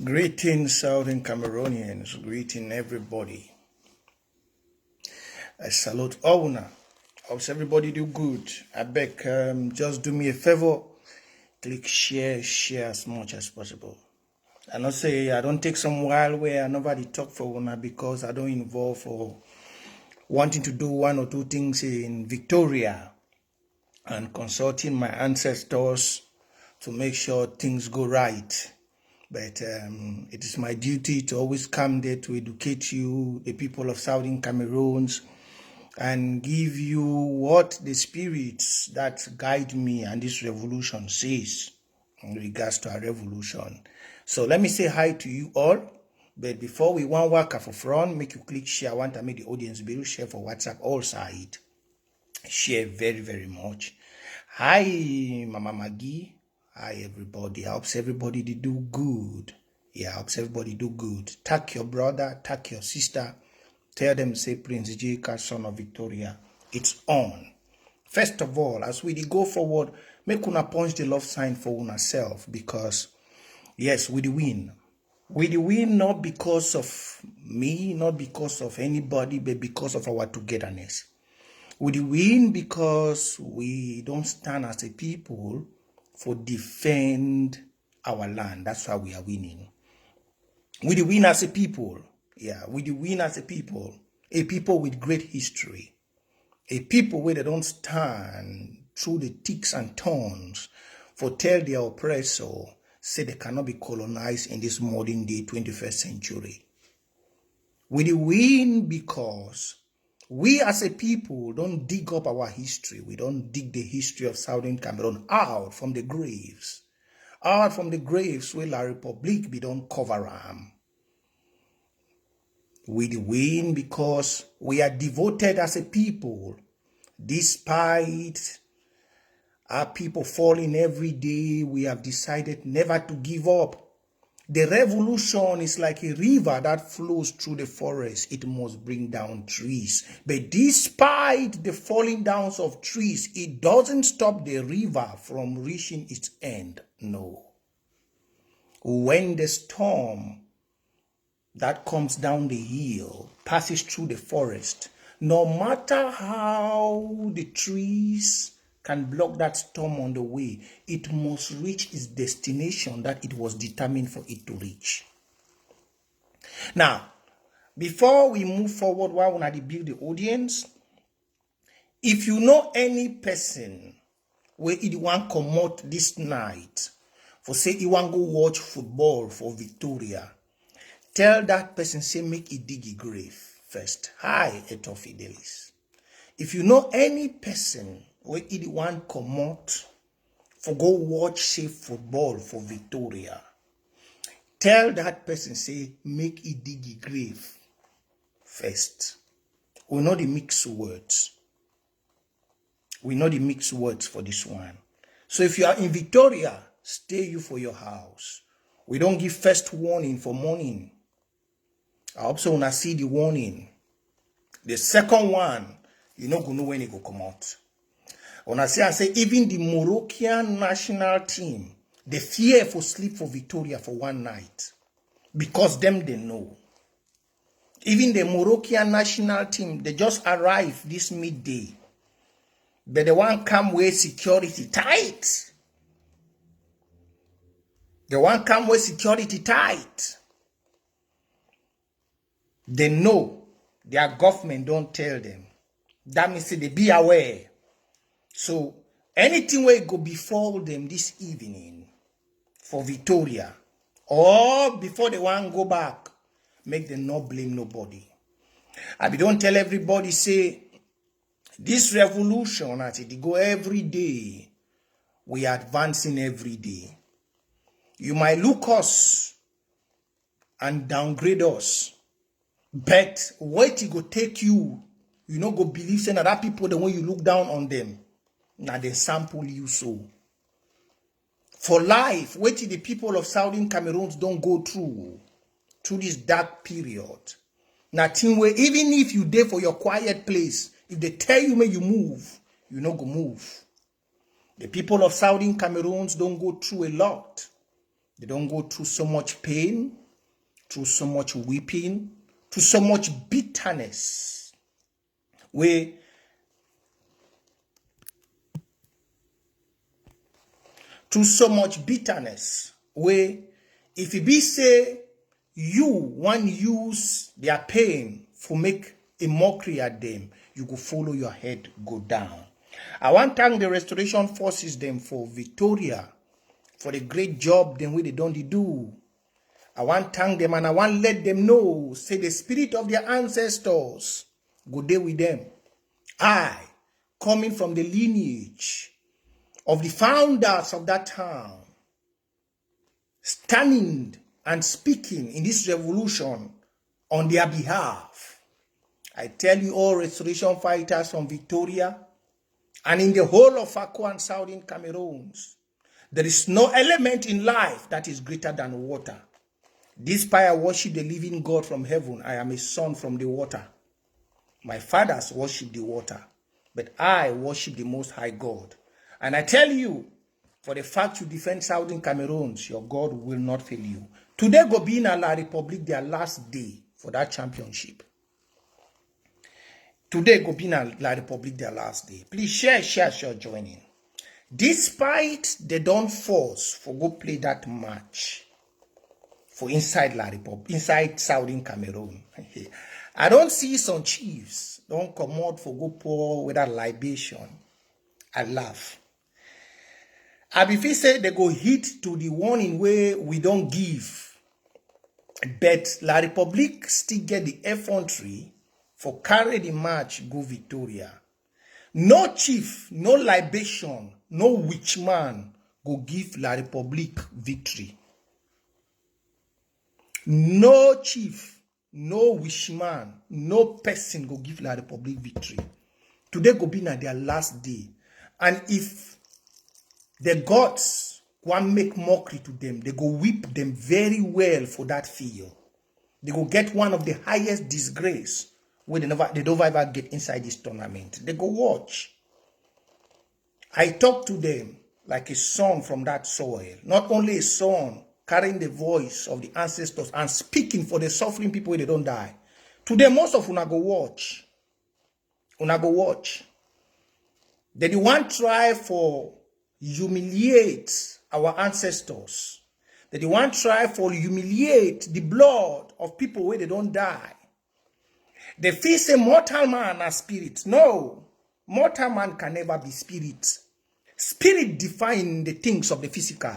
Greetings, Southern Cameroonians. Greeting everybody. I salute Ouna. How's everybody do good? I beg, just do me a favor. Click share as much as possible. I not say I don't take some while where nobody talk for Ouna because I don't involve for wanting to do one or two things in Victoria and consulting my ancestors to make sure things go right. But it is my duty to always come there to educate you, the people of Southern Cameroons, and give you what the spirits that guide me and this revolution says in regards to our revolution. So let me say hi to you all. But before we want work for front, make you click share. I want to make the audience be able to share for WhatsApp all side. Share very, very much. Hi, Mama Maggie. Hi, everybody. I hope everybody do good. Yeah, I hope everybody do good. Tag your brother, tag your sister. Tell them, say, Prince J. son of Victoria. It's on. First of all, as we go forward, make una punch the love sign for una self because, yes, we the win. We the win not because of me, not because of anybody, but because of our togetherness. We the win because we don't stand as a people for defend our land. That's why we are winning. We the win as a people. Yeah, we the win as a people with great history, a people where they don't stand through the thicks and thorns for tell their oppressor, say they cannot be colonized in this modern day 21st century. We the win because we as a people don't dig up our history. We don't dig the history of Southern Cameroon out from the graves. Out from the graves where La Republique be don't cover them. We win because we are devoted as a people. Despite our people falling every day, we have decided never to give up. The revolution is like a river that flows through the forest. It must bring down trees. But despite the falling down of trees, it doesn't stop the river from reaching its end. No. When the storm that comes down the hill passes through the forest, no matter how the trees can block that storm on the way, it must reach its destination that it was determined for it to reach. Now, before we move forward, why want to build the audience? If you know any person where it want come out this night for say he want go watch football for Victoria, tell that person say make it dig a grave first. Hi, Eto Fidelis. If you know any person where it want come out for go watch say football for Victoria, tell that person say make it dig a grave first. We know the mixed words. We know the mixed words for this one. So if you are in Victoria, stay you for your house. We don't give first warning for morning. I hope so when I see the warning. The second one, you not gonna know when it go come out. When I say even the Moroccan national team, they fear for sleep for Victoria for one night. Because them they know. Even the Moroccan national team, they just arrived this midday. But they want come with security tight. They want come with security tight. They know their government don't tell them. That means they be aware. So anything will go before them this evening for Victoria or before they want to go back, make them not blame nobody. I don't tell everybody say this revolution as it go every day, we are advancing every day. You might look us and downgrade us. But what it go take you, you know, go believe saying that people, the way you look down on them, now they sample you so. For life, what the people of Southern Cameroons don't go through this dark period. Nothing where even if you there for your quiet place, if they tell you may you move, you not go move. The people of Southern Cameroons don't go through a lot. They don't go through so much pain, through so much weeping, through so much bitterness. Through so much bitterness. Where if it be say you want use their pain for make a mockery at them, you go follow your head go down. I want to thank the restoration forces them for Victoria, for the great job them way they don't do. I want to thank them and I want to let them know, say the spirit of their ancestors go there with them. I, coming from the lineage of the founders of that town, standing and speaking in this revolution on their behalf. I tell you all restoration fighters from Victoria and in the whole of Akwa and Southern Cameroons, there is no element in life that is greater than water. Despite I worship the living God from heaven, I am a son from the water. My fathers worship the water, but I worship the Most High God. And I tell you, for the fact you defend Southern Cameroons, your God will not fail you. Today go be in La Republic their last day for that championship. Today go be in La Republic their last day. Please share, joining. Despite they don't force for go play that match for inside La Republic, inside Southern Cameroon. I don't see some chiefs don't come out for go pour with that libation. I laugh. I before say they go hit to the one in way we don't give. But La Republic still get the effrontery for carry the match go Victoria. No chief, no libation, no witch man go give La Republic victory. No chief, no witch man, no person go give La Republic victory. Today go be na their last day. And if the gods want make mockery to them, they go whip them very well for that field. They go get one of the highest disgrace where they don't ever get inside this tournament. They go watch. I talk to them like a son from that soil. Not only a son carrying the voice of the ancestors and speaking for the suffering people where they don't die. Today, most of una go watch. Una go watch. They the one try for humiliate our ancestors. They the one try for humiliate the blood of people where they don't die. They feel say mortal man as spirit. No, mortal man can never be spirit. Spirit define the things of the physical.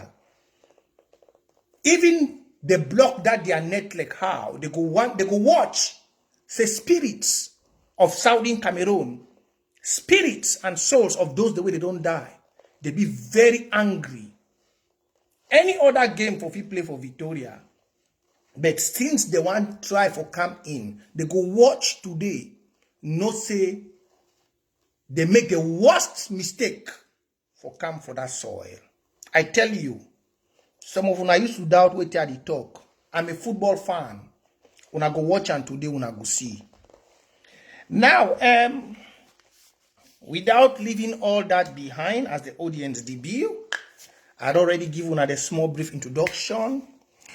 Even the block that their net like how they go watch. Say spirits of Southern Cameroon, spirits and souls of those the way they don't die. They be very angry. Any other game for people play for Victoria, but since they want try for come in, they go watch today. No say they make the worst mistake for come for that soil. I tell you, some of una used to doubt what they talk. I'm a football fan. Una go watch and today una go see. Now, without leaving all that behind as the audience debut, I'd already given una the small brief introduction.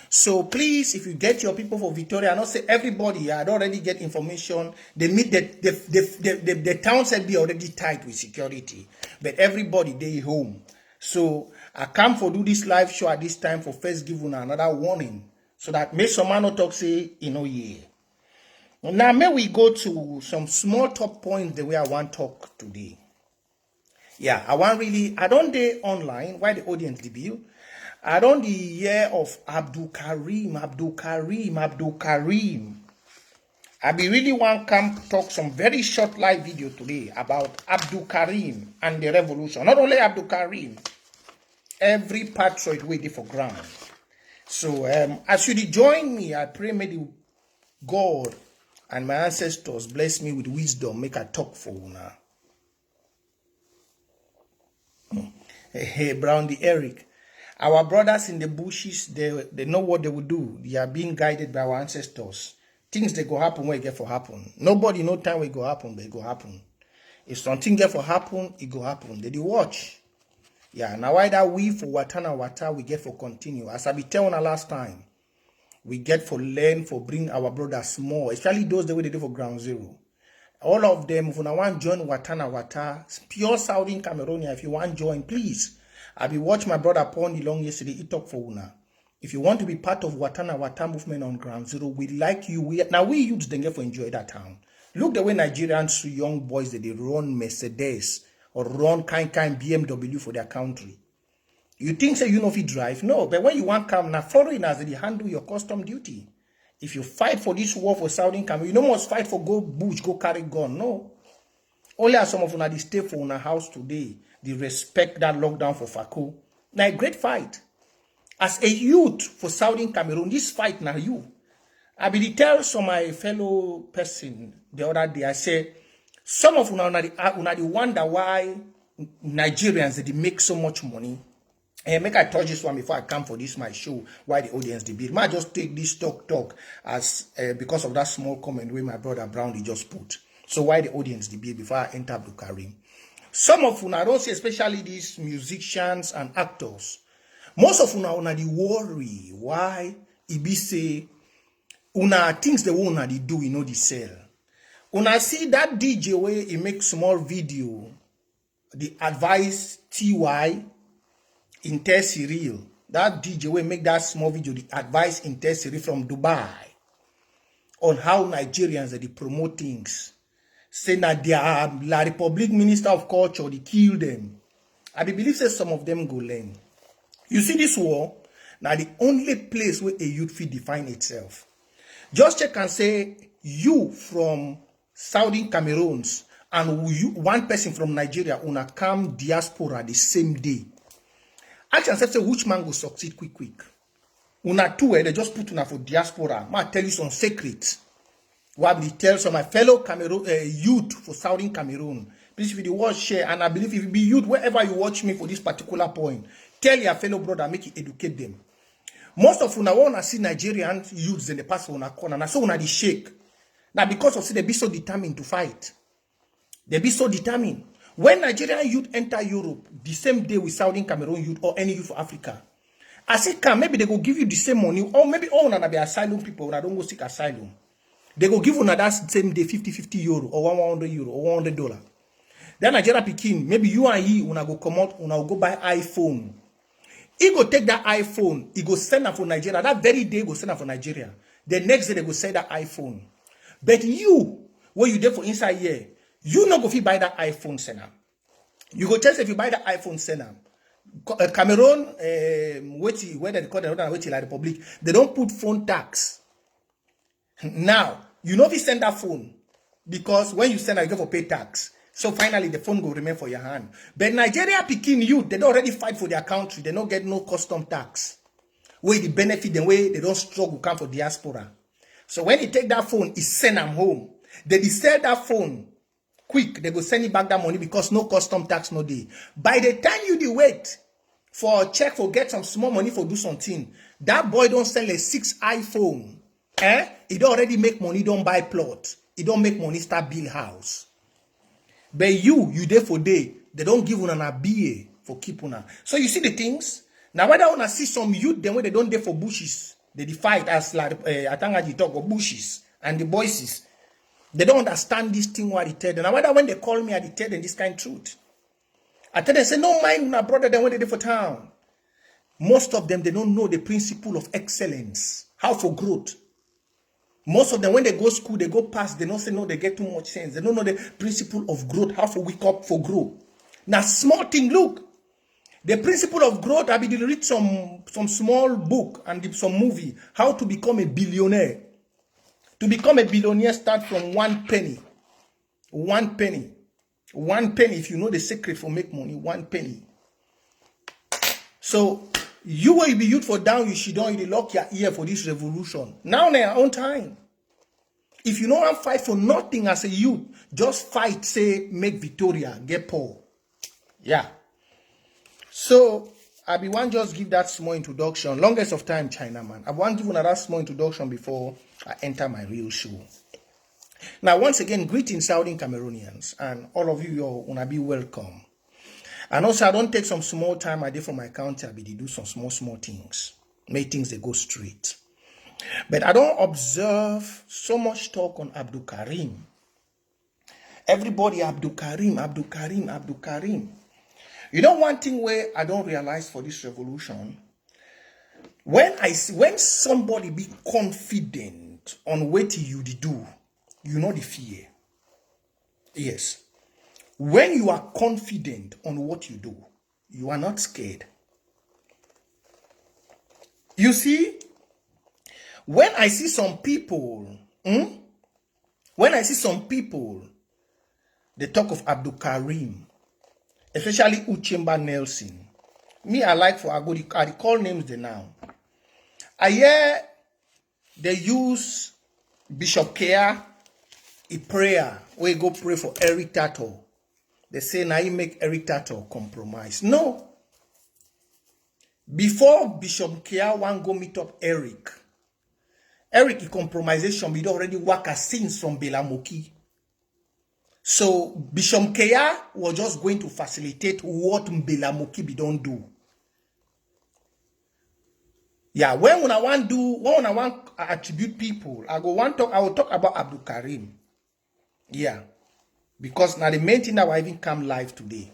So please, if you get your people for Victoria, I not say everybody, I'd already get information. They meet the town said be already tight with security, but everybody they home. So I come for do this live show at this time for first give una another warning, so that may some man not talk say yeah. Now may we go to some small top points the way I want to talk today. Yeah, I don't day online. Why the audience debut? I don't the year of Abdul Karim. I be really want come talk some very short live video today about Abdul Karim and the revolution. Not only Abdul Karim, every patriot waiting for ground. So as you join me, I pray may the God and my ancestors bless me with wisdom, make a talk for una. Hey, Brownie Eric. Our brothers in the bushes, they know what they will do. They are being guided by our ancestors. Things they go happen where it get for happen. Nobody know time will go happen, but it go happen. If something get for happen, it go happen. They do watch. Yeah, now why that we for Watana Wata, we get for continue. As I be telling last time, we get for learn, for bring our brothers more, especially those the way they do for ground zero. All of them, if you want to join Watana Wata, pure Southern Cameroonian, if you want to join, please. I be watch my brother Pony long yesterday, he talk for una. If you want to be part of Watana Wata movement on ground zero, we like you. We youths don't get for enjoy that town. Look the way Nigerians, young boys, they run Mercedes or run kind BMW for their country. You think say you know if you drive? No, but when you want come now, foreigners they handle your custom duty. If you fight for this war for Southern Cameroon, you don't must fight for go bush, go carry gun. No. Only as some of una they stay for una house today, they respect that lockdown for Fako. Now a great fight. As a youth for Southern Cameroon, this fight now you. I be tell some my fellow person the other day, I say, some of una the wonder why Nigerians they make so much money. And make I touch this one before I come for this my show. Why the audience debate? Might just take this talk as because of that small comment where my brother Brownie just put. So why the audience debate before I enter Bukarim? Some of una I don't say, especially these musicians and actors. Most of una the worry why it be say una things the una they do the sell. Una see that DJ way he make small video, the advice TY. Inter Cyril, that DJ will make that small video, the advice Inter Cyril from Dubai on how Nigerians are they promote things. Say that they are La Republic Minister of Culture, they kill them. I believe that some of them go learn. You see this war, now the only place where a youth fit define itself. Just check and say, you from Southern Cameroons and you, one person from Nigeria, una come diaspora the same day. Ask yourself, say, which man will succeed quick. Una two, they just put una for diaspora. I tell you some secrets. What will tell some of my fellow Cameroon youth for Southern Cameroon. Please, if you watch, share, and I believe if you be youth, wherever you watch me for this particular point, tell your fellow brother, make it educate them. Most of una want to see Nigerian youths in the past for una corner. Now, so una the shake. Now, because of see, they be so determined to fight. They be so determined. When Nigerian youth enter Europe, the same day with Southern Cameroon youth or any youth for Africa, as it can, maybe they go give you the same money, or maybe all na be asylum people that don't go seek asylum. They go give you that same day 50 euro or 100 euro or $100. Then Nigeria Pekin, maybe you and he una go come out, una go buy iPhone. He go take that iPhone, he go send them for Nigeria. That very day, he go send them for Nigeria. The next day, they go sell that iPhone. But you, where you there for inside here, you not go fit buy that iPhone sender. You go tell if you buy that iPhone sender. Cameroon, where they call the La Republic, they don't put phone tax. Now, you know if you send that phone, because when you send it, you go for pay tax. So finally, the phone will remain for your hand. But Nigeria Pekin youth, they don't already fight for their country. They don't get no custom tax. Where the benefit, the way they don't struggle come for diaspora. So when you take that phone, you send them home. They sell that phone. Quick, they go send you back that money because no custom tax no day. By the time you wait for a check for get some small money for do something, that boy don't sell a 6 iPhone. He don't already make money, don't buy plot. He don't make money, start build house. But you there for day, they don't give una a BA for keep una. So you see the things? Now whether una see some youth, then when they don't there for bushes, they fight as like Atangaji talk of bushes and the voices. They don't understand this thing what they tell them. Now whether when they call me, I tell them this kind of truth. I tell them, say, no mind my brother, then when they do for town. Most of them, they don't know the principle of excellence. How for growth. Most of them, when they go school, they go past, they don't say, no, they get too much sense. They don't know the principle of growth, how for wake up for grow. Now, small thing, look. The principle of growth, I will read some small book and some movie, how to become a billionaire. To become a billionaire, start from 1 penny. 1 penny. 1 penny, if you know the secret for make money, 1 penny. So, you will be youth for down, you should don't lock your ear for this revolution. Now, in our own time. If you don't fight for nothing as a youth, just fight, say, make Victoria, get poor. Yeah. So, I be one just give that small introduction. Longest of time, Chinaman. I want to give another small introduction before I enter my real show. Now, once again, greetings, Southern Cameroonians, and all of you, you're gonna be welcome. And also, I don't take some small time I did for my county. I be do some small things. Make things they go straight. But I don't observe so much talk on Abdul Karim. Everybody, Abdul Karim, Abdul Karim, Abdul Karim. You know one thing where I don't realize for this revolution, when somebody be confident on what you do, you know the fear. Yes. When you are confident on what you do, you are not scared. You see, when I see some people, they talk of Abdul Karim, especially Uchemba Nelson. Me, I call names they now. I hear they use Bishop Kea, a prayer, where you go pray for Eric Tato. They say now you make Eric Tato compromise. No. Before Bishop Kea want go meet up Eric compromisation we already work as scenes from Belamoki. So Bishop Kea was just going to facilitate what Belamoki be don't do. Yeah, when I want attribute people, I will talk about Abdul Karim. Yeah. Because now the main thing that I even come live today.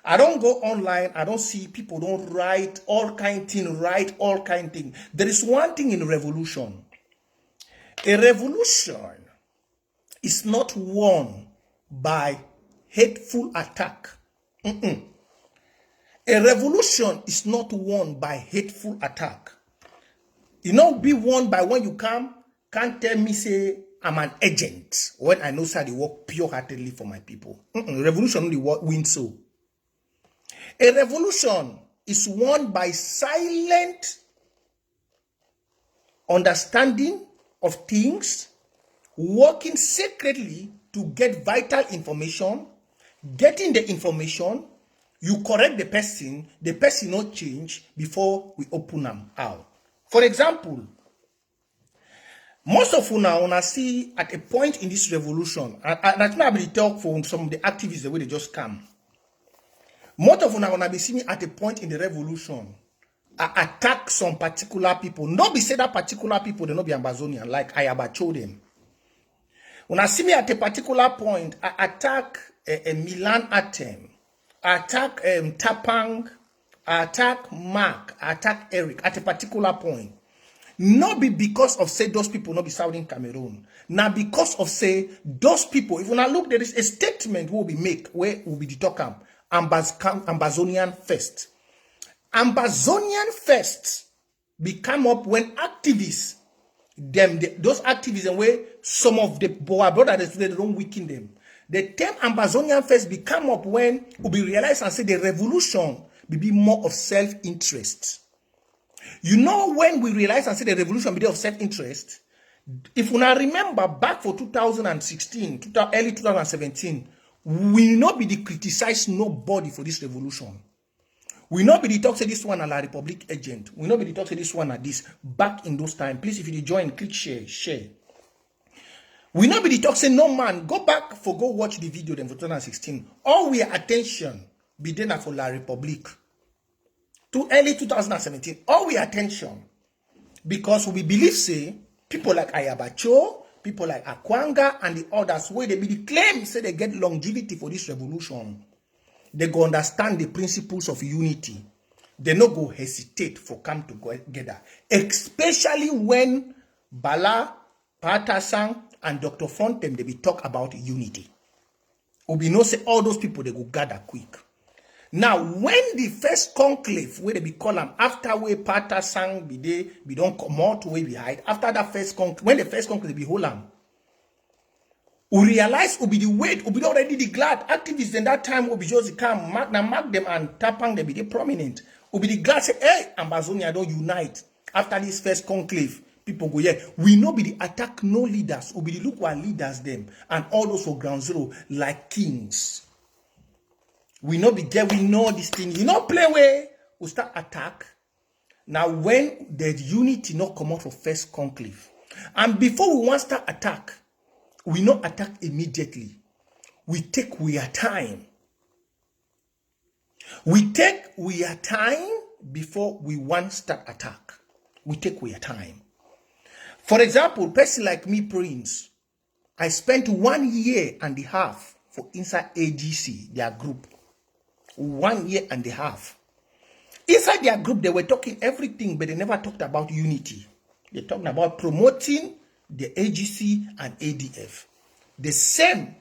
I don't go online, I don't see people don't write all kind thing. There is one thing in revolution. A revolution is not won by hateful attack. A revolution is not won by hateful attack. You know, be won by when you can't tell me say I'm an agent when I know how they work pure-heartedly for my people. Revolution only wins so. A revolution is won by silent understanding of things, working secretly to get vital information, getting the information, you correct the person not change before we open them out. For example, most of you now see at a point in this revolution, and that's not able to talk from some of the activists the way they just come. Most of you now be seeing at a point in the revolution, attack some particular people. Not be say that particular people they not be Ambazonian, like I abacho them. When I see me at a particular point, I attack a Milan Atem, I attack Tapang, I attack Mark, I attack Eric at a particular point. Not be because of say those people not be Southern Cameroon. Now because of say those people, if when I look, there is a statement will be make where will be the talk Ambazonian first. Ambazonian first become up when activists, those activists and where some of the brothers they don't weaken them. The term Ambazonian first become up when we realize and say the revolution will be more of self-interest. You know when we realize and say the revolution will be of self-interest, if we now remember back for 2016, early 2017, we will not be the criticize nobody for this revolution. We not be the talk say this one a la Republic agent. We not be the talk say this one at this back in those times. Please, if you join, click share. We not be the talk say no man. Go back go watch the video then for 2016. All we attention be then for La Republic. To early 2017. All we attention. Because we believe say people like Ayabacho, people like Akwanga and the others where they be the claim say they get longevity for this revolution. They go understand the principles of unity. They no go hesitate for come together. Especially when Bala, Patasang, and Dr. Fontem, they be talk about unity. Obi no say all those people, they go gather quick. Now, when the first conclave, where they be call them, after where Patasang be there, we don't come out to where we hide. After that first conclave, when the first conclave be hold them, we realize will be the weight, will be already the glad activists in that time will be just come mark them and tapang they be the prominent. Will be the glad say, hey, Ambazonia don't unite. After this first conclave, people go, yeah, we know be the attack no leaders, will be the look what leaders them, and all those for ground zero like kings. We know be there, we know this thing. You know play where we start attack. Now when the unity not come out for first conclave, and before we want to start attack, we not attack immediately. We take our time. We take we time before we want start attack. We take we time. For example, person like me, Prince, I spent 1 year and a half for inside AGC, their group. 1 year and a half. Inside their group, they were talking everything, but they never talked about unity. They're talking about promoting the AGC and ADF. The same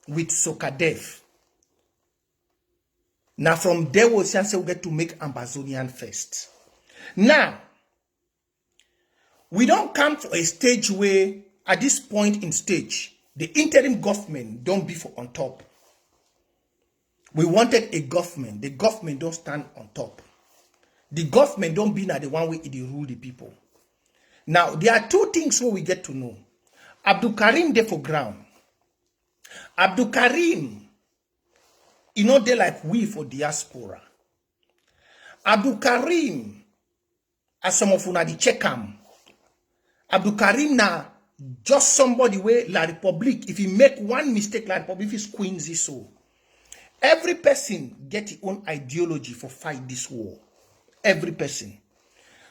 with Sokadev. Now from there, we'll get to make Ambazonian first. Now, we don't come to a stage where, at this point in stage, the interim government don't be for on top. We wanted a government. The government don't stand on top. The government don't be now the one way it rule the people. Now, there are two things where we get to know. Abdul Karim dey for ground. Abdul Karim, you know, they like we for diaspora. Abdul Karim, as some of una di check am. Abdul Karim na just somebody where La Republic, if he make one mistake, La Republic is Queensy so. Every person get his own ideology for fight this war. Every person.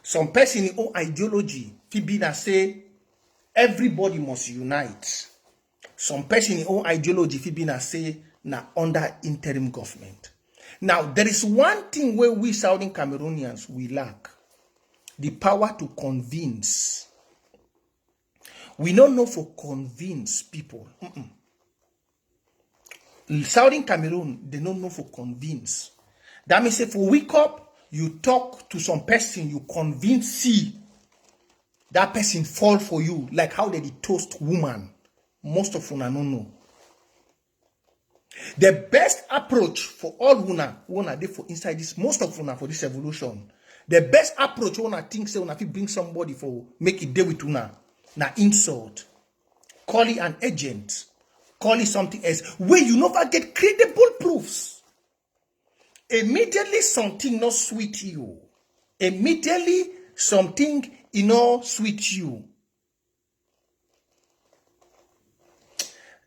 Some person his own ideology, Fibina say, everybody must unite. Some person his own ideology, Fibina say, na under interim government. Now, there is one thing where we Southern Cameroonians, we lack. The power to convince. We don't know for convince people. Southern Cameroon, they don't know for convince. That means if you wake up, you talk to some person, you convince, see, that person fall for you, like how they toast woman. Most of una don't know. The best approach for all una dey for inside this, most of una for this evolution. The best approach una think say una fit bring somebody for make it deal with una. Na insult. Call it an agent. Call it something else. Where you never get credible proofs. Immediately something not sweet you. Immediately something sweet you.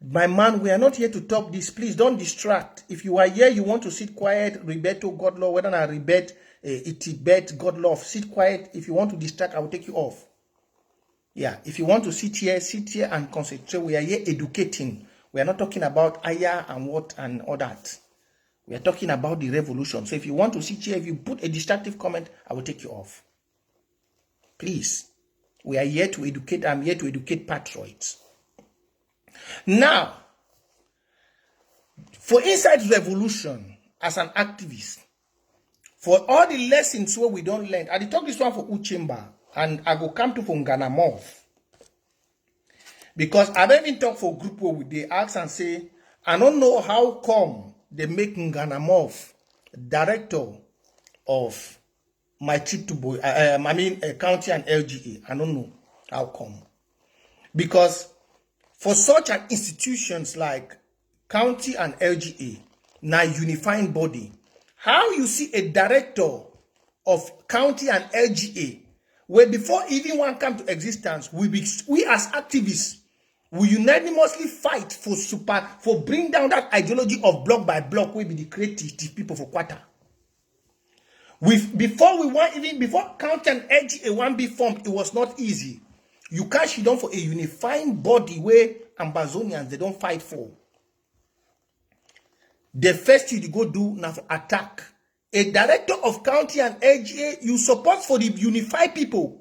My man, we are not here to talk this. Please don't distract. If you are here, you want to sit quiet, rebet to God law, whether I rebet, bet God love, sit quiet. If you want to distract, I will take you off. Yeah, if you want to sit here and concentrate. We are here educating. We are not talking about Aya and what and all that. We are talking about the revolution. So if you want to sit here, if you put a destructive comment, I will take you off. Please. We are here to educate. I'm here to educate patriots. Now, for inside revolution, as an activist, for all the lessons where we don't learn, I did talk this one for Uchimba, and I go come to for Nganamov. Because I've even talked for a group where they ask and say, I don't know how come they make Nganamov director of my trip to county and LGA. I don't know how come. Because for such an institutions like county and LGA, now unifying body, how you see a director of county and LGA, where before even one come to existence, we as activists, we unanimously fight for bring down that ideology of block by block, we be the creative people for quarter. Before county and LGA one be formed, it was not easy. You can't sit down for a unifying body where Ambazonians they don't fight for. The first thing you go do now for attack. A director of county and LGA, you support for the unified people.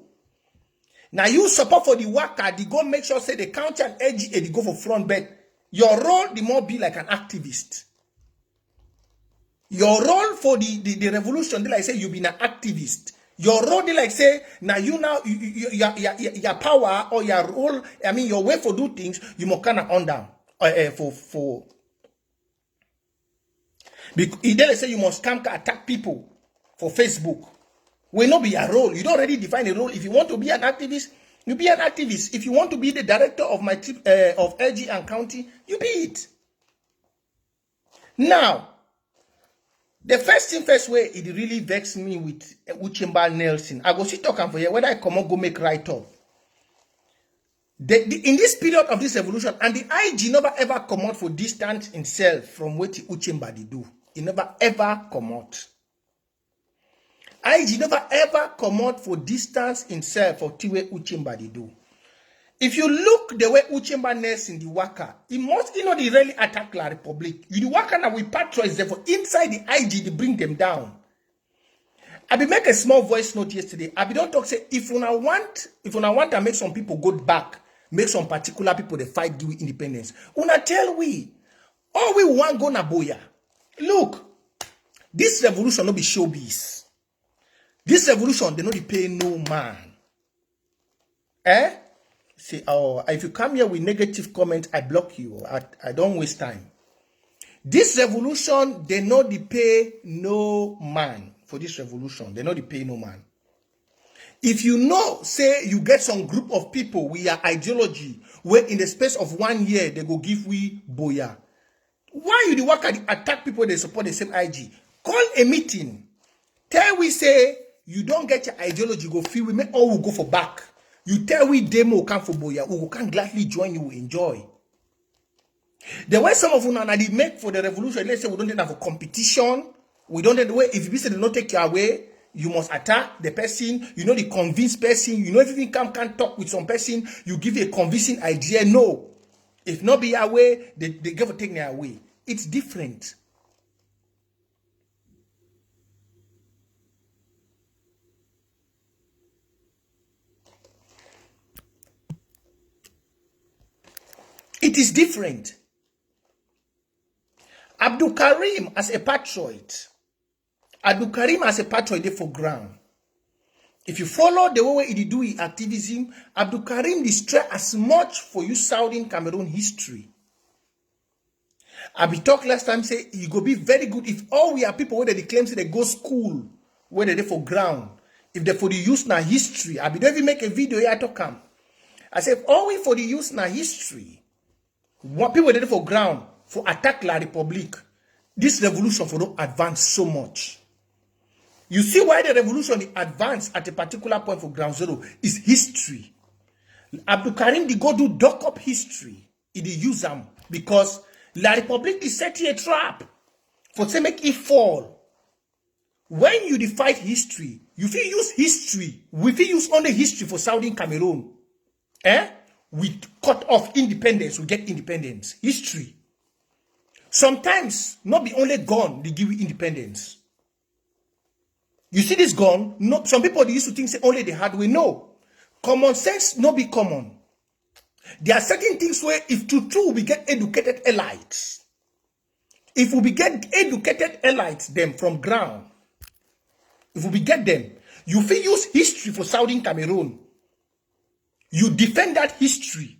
Now you support for the worker, they go make sure say the county and LGA they go for front, but your role the more be like an activist. Your role for the revolution, they like say you be an activist. Your role, they like say, now your power or your role, your way for do things, you must kind of under for. Because they say you must come to attack people for Facebook. Will not be a role. You don't already define a role. If you want to be an activist, you be an activist. If you want to be the director of my of LG and county, you be it. Now, the first thing first way it really vexed me with Uchimba Nelson. I go see talking for here whether I come on go make right up. In this period of this evolution, and the IG never ever come out for distance himself from what Uchimba they do. He never ever come out. IG never ever come out for distance himself for the way Uchimba they do. If you look the way Uchimba nurse in the Waka, he they really attack La Republic. You the Waka now we patronize them for inside the IG they bring them down. I be make a small voice note yesterday. I be don't talk say if you want to make some people go back, make some particular people they fight give independence. Una tell we, all we want go na boya. Look, this revolution no be showbiz. This revolution they no dey pay no man. Say, oh, if you come here with negative comment, I block you. I don't waste time. This revolution, they no dey pay no man. For this revolution, they no dey pay no man. If you know, say you get some group of people with your ideology, where in the space of 1 year, they go give we boya. Why you the work at attack people they support the same IG? Call a meeting. Tell we say, you don't get your ideology, go feel we make all will go for back. You tell we demo come for boya, we can gladly join you, enjoy. The way some of you now they make for the revolution, let's say we don't have a competition, we don't have the way, if you say they don't take your way, you must attack the person, you know the convinced person, you know if you can't talk with some person, you give a convincing idea, no. If not be your way, they give or take their way. It's different. It is different. Abdul Karim as a patriot. Abdul Karim as a patriot dey for ground. If you follow the way he do his activism, Abdul Karim destroy as much for you Southern Cameroon history. I be talk last time say he go be very good if all we are people where they claim say they go school where they for ground. If they for the use na history, I be don't even make a video here to come. I say if all we for the use na history. What people did for ground for attack La Republic, this revolution for not advance so much. You see why the revolution advanced at a particular point for ground zero is history. Abdul Karim did go do dock up history. He did use them because La Republic is setting a trap for to make it fall. When you fight history, you feel use history. We feel use only history for Southern Cameroon. We cut off independence, we get independence. History. Sometimes, not be only gun, they give you independence. You see this gun? No, some people they used to think say only the hard way. No. Common sense no be common. There are certain things where if to we get educated elites. If we get educated elites them from ground, if we get them, you feel use history for Southern Cameroon. You defend that history.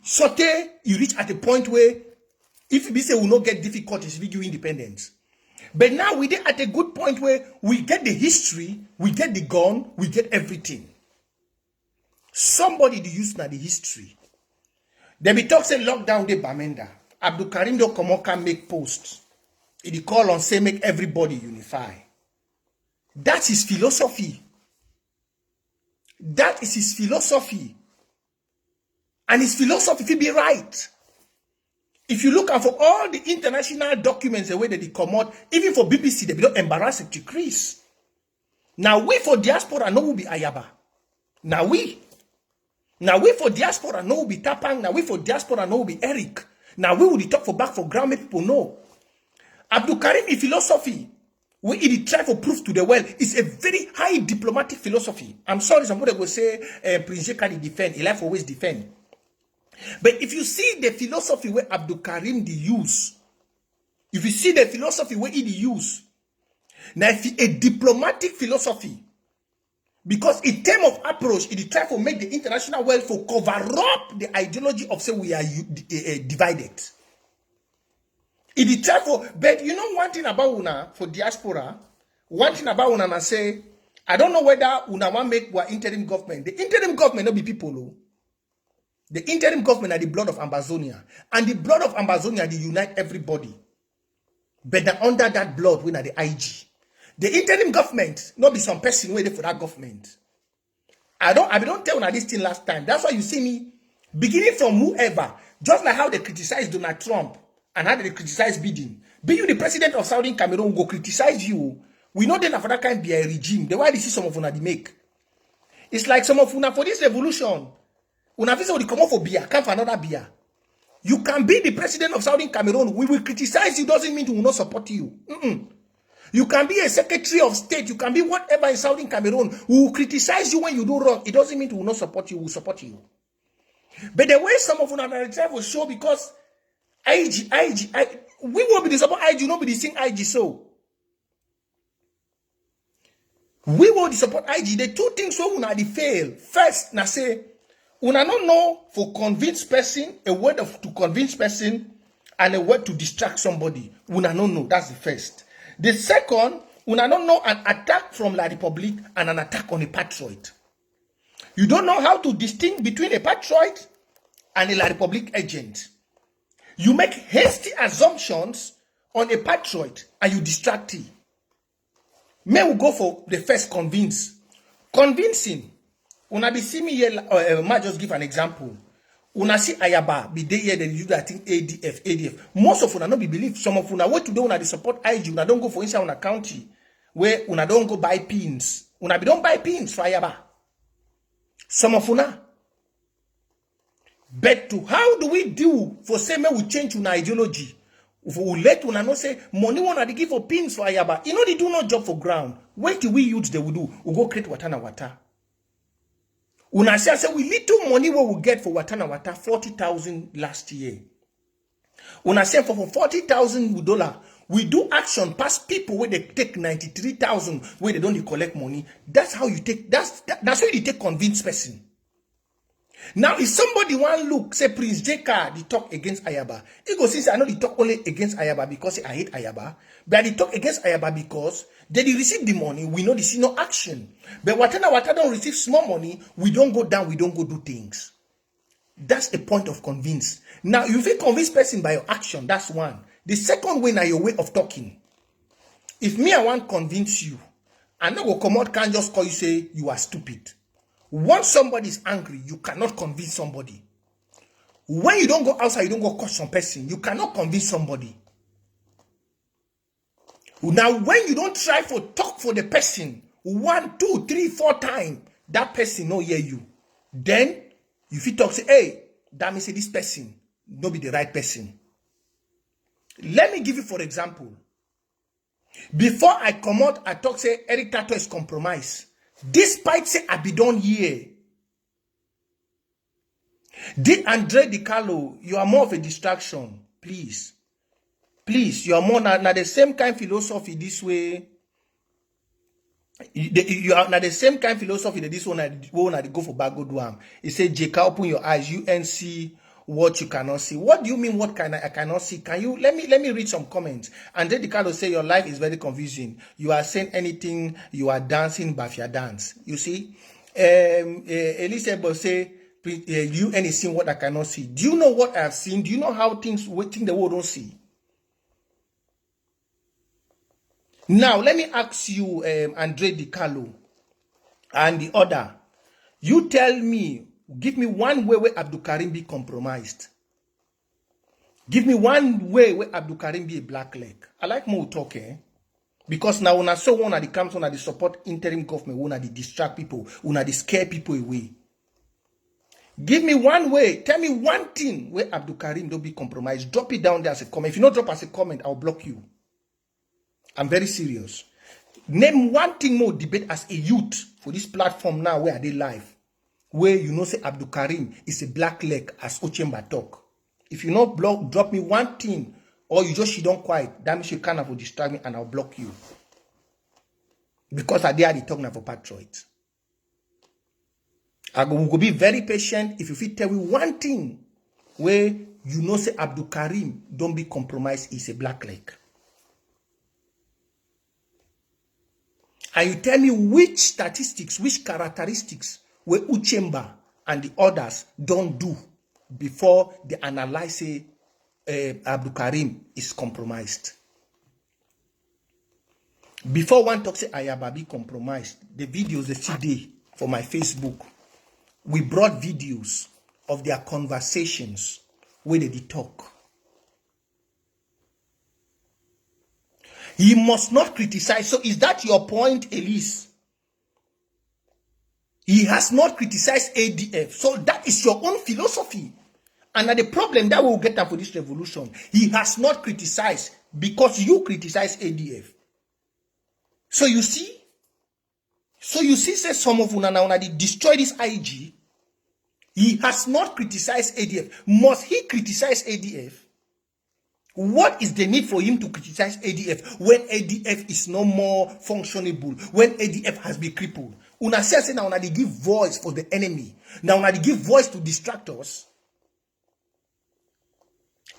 Sote, you reach at a point where if we say we will not get difficulties, we give you independence. But now we are at a good point where we get the history, we get the gun, we get everything. Somebody use now the history. Then we talk say lockdown de Bamenda. Abdul Karim do can make posts. He call on say make everybody unify. That's his philosophy. That is his philosophy. And his philosophy will be right. If you look at for all the international documents, the way that they come out, even for BBC, they be not embarrassed to Chris. Now we for diaspora no will be Ayaba. Now we for diaspora no will be Tapang. Now we for diaspora no will be Eric. Now we will talk for back for ground, make people know. Abdul Karim philosophy. We try for proof to the world. It's a very high diplomatic philosophy. I'm sorry, somebody will say Prince can defend. He life always defend. But if you see the philosophy where Abdul Karim use, if you see the philosophy where he use, now if a diplomatic philosophy, because in terms of approach, it try to make the international world for cover up the ideology of say we are divided. It try for, but you know one thing about Una for diaspora, one thing about Una I say, I don't know whether Una want make our interim government. The interim government not be people. No. The interim government are the blood of Ambazonian. And the blood of Ambazonian, they unite everybody. But then under that blood, we are the IG. The interim government, not be some person waiting for that government. I don't tell you this thing last time. That's why you see me, beginning from whoever, just like how they criticize Donald Trump, and how they criticize bidding. Be you the president of Southern Cameroon go criticize you. We know then for that kind be a regime. The why they see some of una they make. It's like some of una for this revolution. Una visa will come off for beer, come for another beer. You can be the president of Southern Cameroon. We will criticize you. Doesn't mean we will not support you. You can be a secretary of state. You can be whatever in Southern Cameroon. We will criticize you when you do wrong. It doesn't mean we will not support you. We will support you. But the way some of una narrative will show because IG, we will be the support IG, not be the sing IG so. We will the support IG. The two things so una the fail. First, na say, una don't know for convince person, a word of to convince person, and a word to distract somebody. Una don't know. That's the first. The second, una don't know an attack from La Republic and an attack on a patriot. You don't know how to distinguish between a patriot and a La Republic agent. You make hasty assumptions on a patriot and you distract him. May we go for the first convince. Convincing. Una be see me here, might just give an example. Una see Ayaba, be there here, they do that thing ADF. Most of una not be believe. Some of una what to do una they support IG. Una don't go for inside una county where una don't go buy pins. Una be don't buy pins for Ayaba. Some of una. But to how do we do for say me we change una ideology? If we let una know say money wanna they give for pins for Ayaba. You know they do no job for ground. Wait till we use they will do. We go create Watana Wata. Una say we little money what we get for Watana Wata 40,000 last year. Una say for $40,000 we do action past people where they take 93,000 where they don't collect money. That's how you take that's how you take convince person. Now, if somebody want look, say Prince Jeka, they talk against Ayaba. He goes, since I know they talk only against Ayaba because I hate Ayaba, but they talk against Ayaba because they receive the money, we know they see no action. But Wata don't receive small money, we don't go down, we don't go do things. That's the point of convince. Now, you feel convince person by your action, that's one. The second way now your way of talking. If me, I want convince you, I know go come out, can't just call you say you are stupid. Once somebody is angry, you cannot convince somebody. When you don't go outside, you don't go cause some person. You cannot convince somebody. Now, when you don't try for talk for the person 1, 2, 3, 4 times, that person no hear you. Then you fit talk say, hey, that means say this person no be the right person. Let me give you for example. Before I come out, I talk say Eric Tato is compromised. Despite say I be done here. Did Andre Di Carlo, you are more of a distraction. Please. Please, you are more now the same kind of philosophy this way. You are now the same kind of philosophy that this one I go for Bagoduam. It says, Jeka, open your eyes, you and see what you cannot see. What do you mean what I cannot see? Can you let me read some comments? And then the card will say your life is very confusing. You are saying anything, you are dancing but you dance. You see? Elisa will say you and is seeing what I cannot see. Do you know what I have seen? Do you know how things the world don't see? Now let me ask you, Andre Di Carlo and the other. You tell me. Give me one way where Abdul Karim be compromised. Give me one way where Abdul Karim be a black leg. I like more talk, because now when I saw one of the camps, one of the support interim government, one of the distract people, one of the scare people away. Give me one way. Tell me one thing where Abdul Karim don't be compromised. Drop it down there as a comment. If you don't drop as a comment, I'll block you. I'm very serious. Name one thing more debate as a youth for this platform now where they live. Where you know say Abdul Karim is a black leg as Ochemba talk. If you not block, drop me one thing, or you just don't quiet, that means you can't have to distract me and I'll block you. Because I dare the talk now for patriots. I will be very patient if you fit tell me one thing where you know say Abdul Karim don't be compromised is a black leg. And you tell me which statistics, which characteristics where Uchemba and the others don't do before they analyze say Abdul Karim is compromised. Before one talk say Ayaba be compromised, the videos they see there for my Facebook, we brought videos of their conversations where they talk. He must not criticize. So is that your point, Elise? He has not criticized ADF. So that is your own philosophy. And the problem that we'll get for this revolution, he has not criticized because you criticize ADF. So you see, say some of una now they destroy this IG. He has not criticized ADF. Must he criticize ADF? What is the need for him to criticize ADF when ADF is no more functionable, when ADF has been crippled? Una say now they give voice for the enemy. Now they give voice to distractors.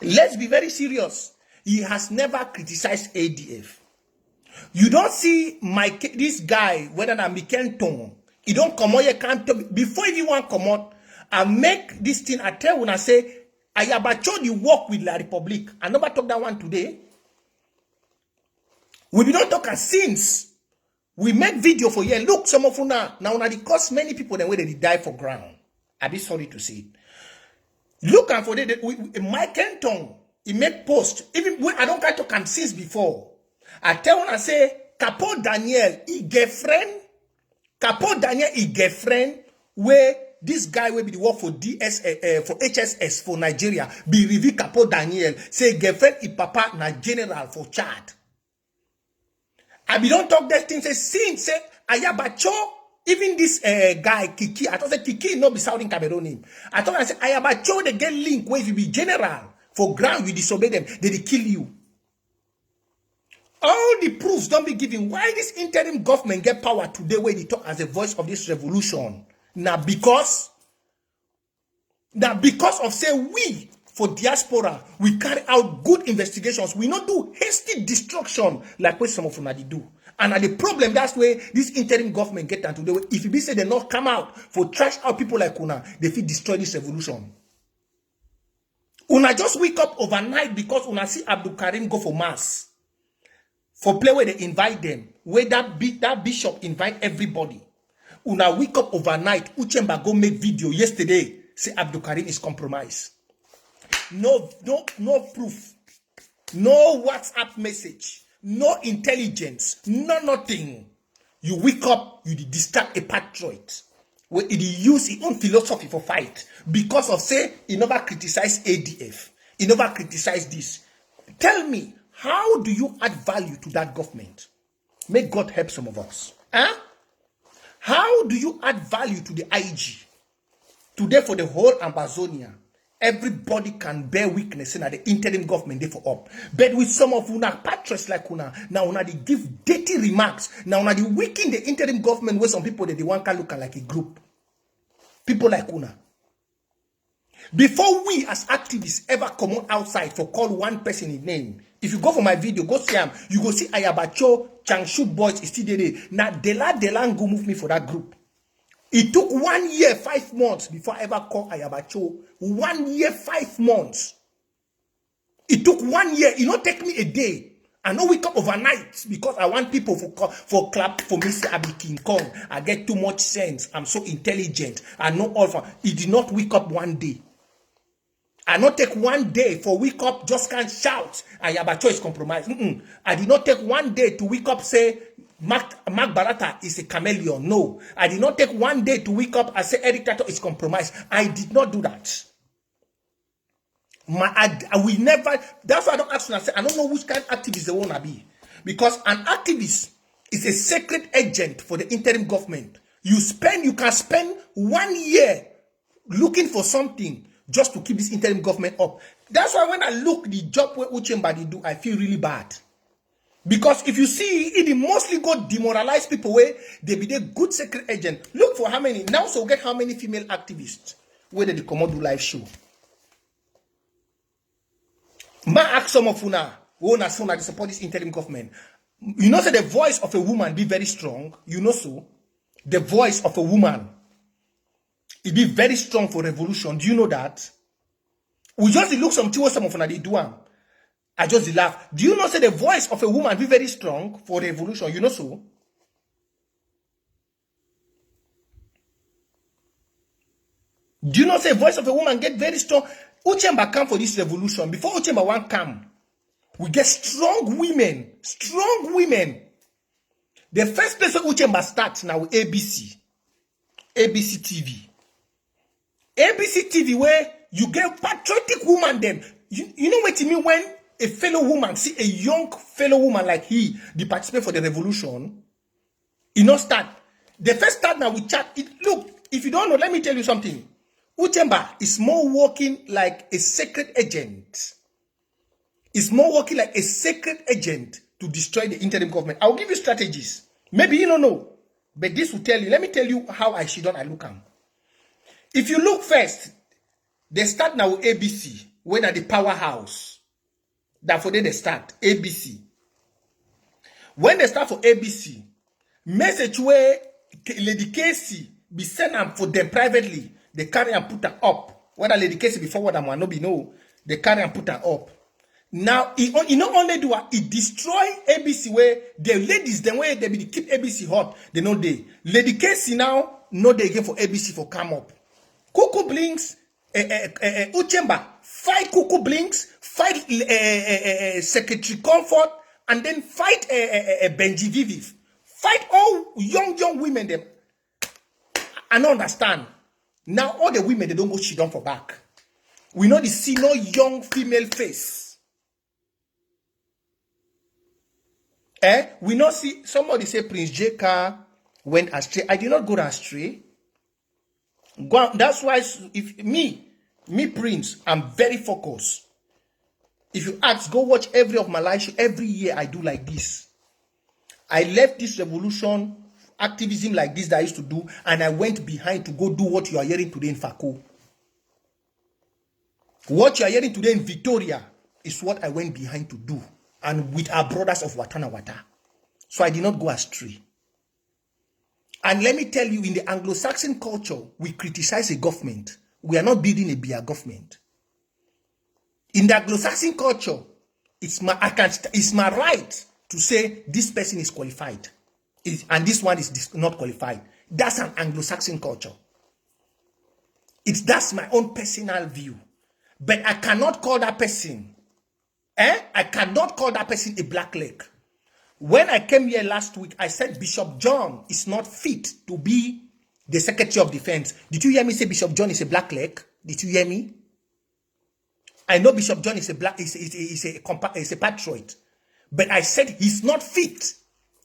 Let's be very serious. He has never criticized ADF. You don't see this guy, whether na Mikenton, he don't come out, you can't talk. Before everyone come out, I make this thing, I tell when I say, I abacho the work with La Republic. I never talk that one today. We did not talk since. We make video for you. Look, some of you now they cost many people the way they die for ground. I be sorry to say it. Look and for that, Mike Kenton, he make post. Even when I don't try to come since before. I tell when I say, Capo Daniel, he girlfriend. Capo Daniel, he girlfriend. Where this guy will be the work for for HSS for Nigeria. Be review Capo Daniel. Say girlfriend, he papa na general for Chad. I be don't talk that thing. Say since say Ayabacho. Even this guy, Kiki, I thought say Kiki not be Southern Cameroon. I thought I said, I about show they get link where if you be general for ground, you disobey them, they kill you. All the proofs don't be given. Why this interim government get power today where they talk as a voice of this revolution? Now because of say we for diaspora, we carry out good investigations. We not do hasty destruction like what some of them do. And the problem, that's where this interim government get into. If you be say they not come out for trash out people like Una, they feel destroy this revolution. Una just wake up overnight because Una see Abdul Karim go for mass. For play where they invite them. Where that bishop invite everybody. Una wake up overnight. Uchemba go make video yesterday. Say Abdul Karim is compromised. No proof. No WhatsApp message. No intelligence, no nothing. You wake up, you distract a patriot. Where he use his own philosophy for fight. Because of say, he never criticize ADF. He never criticize this. Tell me, how do you add value to that government? May God help some of us. Huh? How do you add value to the IG? Today for the whole Ambazonian. Everybody can bear weakness in the interim government they for up. But with some of una patriots like una, now una they give dirty remarks. Now una they weaken the interim government where some people they want to look like a group. People like una. Before we as activists ever come on outside for call one person in name, if you go for my video, go see him, you go see Ayabacho, Changshu boys is still there. Now Delango move me for that group. It took 1 year, 5 months before I ever called Ayabacho. 1 year, 5 months. It took 1 year. It not take me a day. I know wake up overnight because I want people for clap for me say I be King Kong. I get too much sense. I'm so intelligent. I know all for it did not wake up 1 day. I not take 1 day for wake up, just can't shout. Ayabacho is compromised. I did not take 1 day to wake up, say Mark Barata is a chameleon. No. I did not take 1 day to wake up and say Eric Tato is compromised. I did not do that. We never, that's why I don't ask you, I say, I don't know which kind of activist they want to be. Because an activist is a secret agent for the interim government. You can spend 1 year looking for something just to keep this interim government up. That's why when I look the job where Uchemba do, I feel really bad. Because if you see, it mostly go demoralize people where they be the good secret agent. Look for how many, now so get how many female activists where they come out do live show. Ma ask some of una, who na so na support this interim government. You know, so the voice of a woman be very strong. You know so. The voice of a woman, it be very strong for revolution. Do you know that? We just look some of una they do am. I just laugh. Do you know say the voice of a woman be very strong for revolution? You know so? Do you know say the voice of a woman get very strong? Uchemba come for this revolution. Before Uchemba one come, We get strong women. Strong women. The first place Uchemba starts now with ABC. ABC TV. ABC TV where you get patriotic woman them. You know what it mean when a fellow woman see a young fellow woman like he participate for the revolution? You know start. The first start now we chat. Look, if you don't know, let me tell you something. Uchemba is more working like a secret agent. It's more working like a secret agent to destroy the interim government. I'll give you strategies. Maybe you don't know, but this will tell you. Let me tell you how I look at. If you look first, they start now with ABC, when at the powerhouse. That for them they start ABC. When they start for ABC, message where Lady Casey be sent them for them privately. They carry and put her up. Whether Lady Casey be forward and no be no, they carry and put her up. Now, it not only do it destroy ABC where the ladies, the way they be keep ABC hot, they know they. Lady Casey now, know they again for ABC for come up. Cuckoo Blinks, Uchemba, fight Cuckoo Blinks, fight Secretary Comfort, and then fight Benji Viviv. Fight all young women them. I don't understand. Now all the women, they don't go shit down for back. We know the see no young female face. We not see somebody say Prince J.K. went astray. I did not go astray. That's why if me Prince, I'm very focused. If you ask, go watch every of my live show. Every year I do like this. I left this revolution activism like this that I used to do, and I went behind to go do what you are hearing today in Fako. What you are hearing today in Victoria is what I went behind to do, and with our brothers of Watana Wata. So I did not go astray. And let me tell you, in the Anglo-Saxon culture, we criticize a government. We are not building a beer government. In the Anglo-Saxon culture, it's my right to say this person is qualified, and this one is not qualified. That's an Anglo-Saxon culture. That's my own personal view. But I cannot call that person. I cannot call that person a black leg. When I came here last week, I said Bishop John is not fit to be the Secretary of Defense. Did you hear me say Bishop John is a black leg? Did you hear me? I know Bishop John is a patriot, but I said he's not fit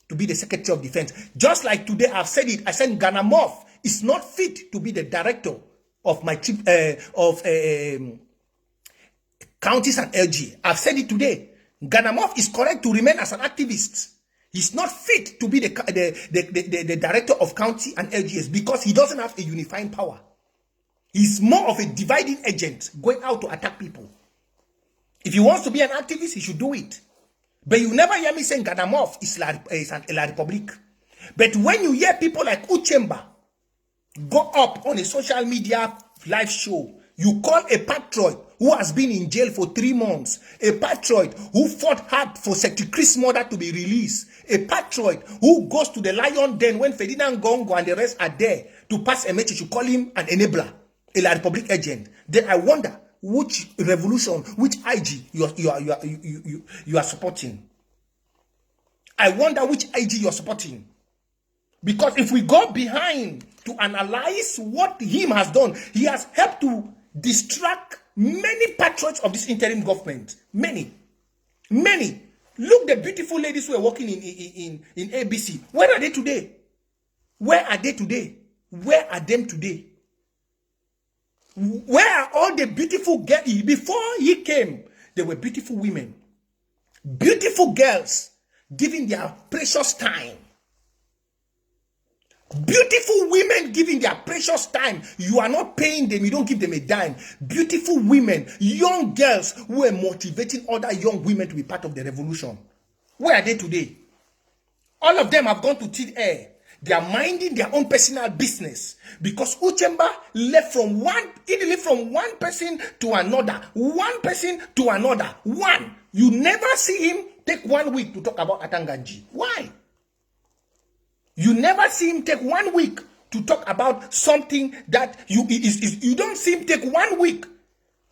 to be the Secretary of Defense. Just like today, I've said it. I said Ghana Moff is not fit to be the director of my counties and LG. I've said it today. Ghana Moff is correct to remain as an activist. He's not fit to be the director of county and LGS because he doesn't have a unifying power. He's more of a dividing agent going out to attack people. If he wants to be an activist, he should do it. But you never hear me saying Ghana Moff is La Republique. But when you hear people like Uchemba go up on a social media live show, you call a patriot who has been in jail for 3 months, a patriot who fought hard for Secretary Chris' mother to be released, a patriot who goes to the lion den when Ferdinand Gongo and the rest are there to pass a message, you call him an enabler, a La Republique agent. Then I wonder which revolution, which IG you are supporting. I wonder which IG you are supporting. Because if we go behind to analyze what him has done, he has helped to distract many patriots of this interim government. Many. Look, the beautiful ladies who are working in ABC. Where are they today? Where are they today? Where are them today? Where are all the beautiful girls? Before he came, there were beautiful women. Beautiful girls giving their precious time. Beautiful women giving their precious time. You are not paying them. You don't give them a dime. Beautiful women, young girls who are motivating other young women to be part of the revolution. Where are they today? All of them have gone to thin air. They are minding their own personal business because Uchemba left from one person to another. One person to another. One. You never see him take 1 week to talk about Atanganji. Why? You never see him take 1 week to talk about something that you don't see him take 1 week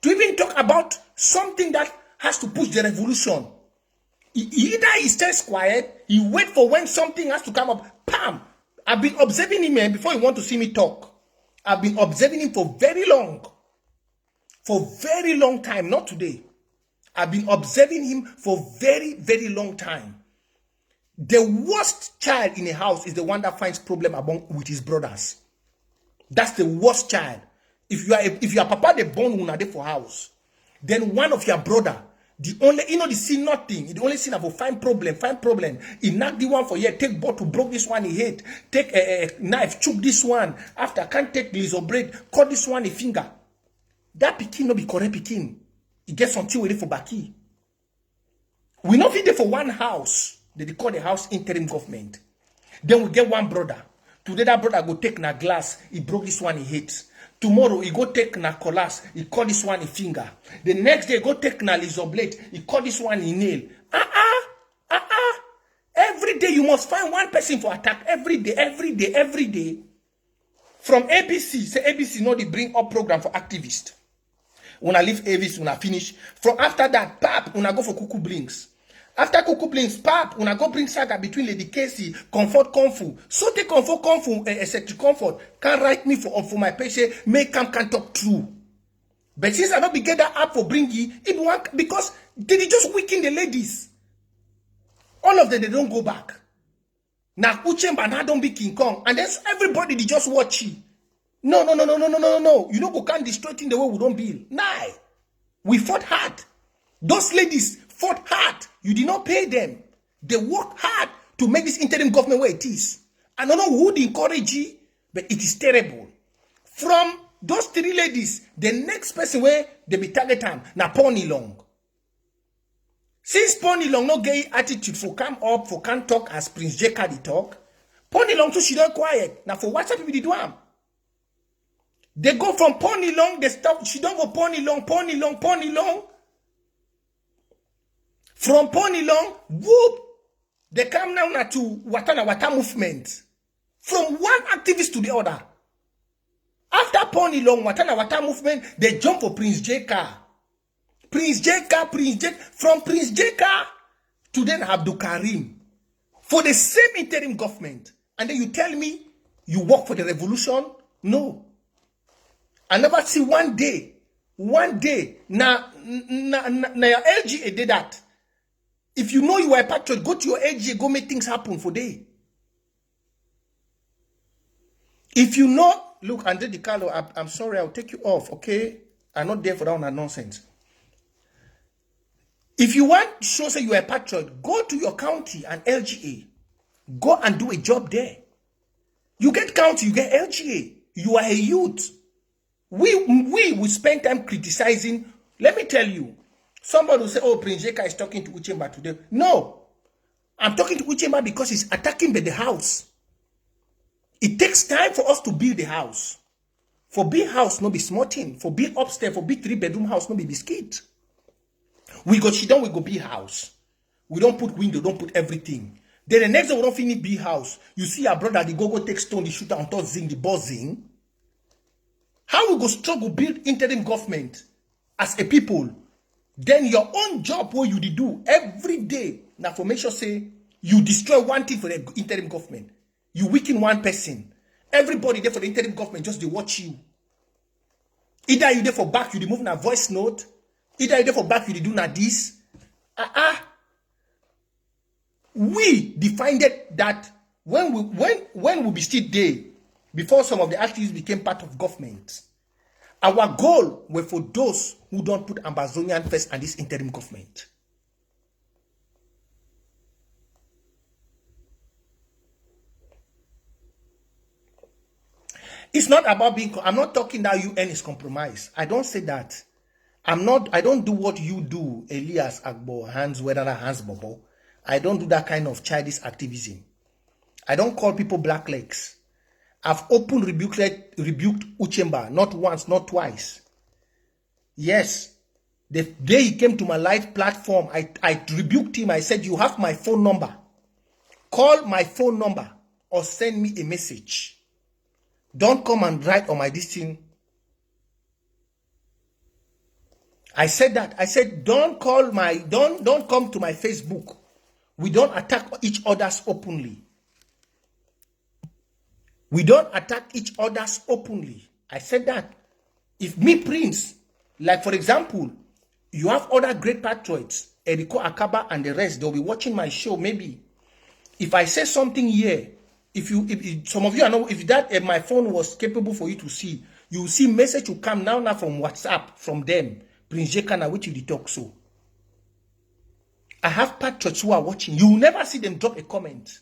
to even talk about something that has to push the revolution. Either he stays quiet, he wait for when something has to come up. Pam! I've been observing him before you want to see me talk. I've been observing him for very long. For very long time, not today. I've been observing him for very, very long time. The worst child in a house is the one that finds problem with his brothers. That's the worst child. If you are papa the born una dey for house, then one of your brother, the only they see nothing. The only thing about find problem. He knock the one for here, take bottle, broke this one he hate, take a knife, choke this one. After can't take lizard bread, cut this one a finger. That pikin no be correct pikin. He gets something ready for baki. We not fit there for one house. They call the house interim government. Then we get one brother. Today that brother go take na glass. He broke this one he hates. Tomorrow he go take na colas. He cut this one a finger. The next day go take na lizard blade. He cut this one in nail. Every day you must find one person for attack. Every day. From ABC. Say ABC know they bring up program for activists. When I leave Avis, when I finish. From after that, pap, when I go for Cuckoo Blinks. After Cuckoo Blinks, pap, when I go bring saga between Lady Casey, Comfort Comfu. So take Comfort Comfu, Executive Comfort. Can write me for my patient, make can talk true. But since I don't be get that app for bringing it work because they just weaken the ladies. All of them, they don't go back. Now, Uchemba now don't be King Kong. And then everybody, they just watch it. No. You know, we can't destroy things the way we don't build. Nah. We fought hard. Those ladies fought hard. You did not pay them. They worked hard to make this interim government where it is. I don't know who would encourage you, but it is terrible. From those three ladies, the next person where they be target time, na Pony Long. Since Pony Long no gay attitude for come up, for can't talk as Prince J. Cardi talk, Pony Long too she don't quiet. Now for WhatsApp people they do am. They go from Pony Long, they stop. She don't go Pony Long. From Pony Long, whoop, they come now to Wata movement. From one activist to the other. After Pony Long, Wata movement, they jump for Prince J. From Prince J. to then Abdul Karim. For the same interim government. And then you tell me you work for the revolution? No. I never see one day, now your LGA did that. If you know you are a patriot, go to your LGA, go make things happen for day. If you know, look, Andre DiCarlo, I'm sorry, I'll take you off, okay? I'm not there for that nonsense. If you want to show say you are a patriot, go to your county and LGA. Go and do a job there. You get county, you get LGA. You are a youth. We spend time criticizing. Let me tell you, somebody will say, oh, Prince Jeka is talking to Uchemba today. No, I'm talking to Uchemba because he's attacking the house. It takes time for us to build the house. For big house, no be small thing. For big upstairs, for big 3-bedroom house, no be biscuit. We go sit down, we go big house. We don't put window, don't put everything. Then the next day, we don't finish big house. You see your brother, the go take stone, the shooter on top zing, the boss zing. How we go struggle build interim government as a people? Then your own job what you do every day. Now for make sure say you destroy one thing for the interim government. You weaken one person. Everybody there for the interim government just they watch you. Either you there for back, you remove a voice note. Either you there for back, you do not this. We defined it that when we be still there, before some of the activists became part of government, our goal was for those who don't put Ambazonian first and this interim government. It's not about being, I'm not talking that UN is compromised. I don't say that. I don't do what you do, Elias Agbo, Hans Wedana, Hans Bobo. I don't do that kind of childish activism. I don't call people black legs. I've opened rebuked Uchemba, not once, not twice. Yes. The day he came to my live platform, I rebuked him. I said, you have my phone number. Call my phone number or send me a message. Don't come and write on my this thing. I said that. I said, don't come to my Facebook We don't attack each other's openly. We don't attack each other's openly. I said that. If me, Prince, like for example, you have other great patriots, Eriko Akaba and the rest, they'll be watching my show. Maybe if I say something here, if some of you are not, if that my phone was capable for you to see, you will see message will come now from WhatsApp from them. Prince Jekana, which you talk so. I have patriots who are watching. You will never see them drop a comment.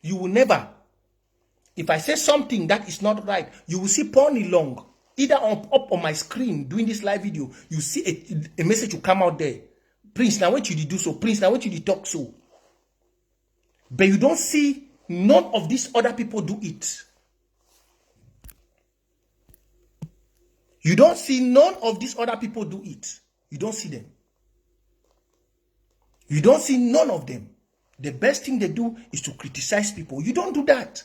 You will never. If I say something that is not right, you will see Pony Long either up on my screen doing this live video. You see a message will come out there. Prince, now what you do so? Prince, now what you talk so? But you don't see none of these other people do it. You don't see none of these other people do it. You don't see them. You don't see none of them. The best thing they do is to criticize people. You don't do that.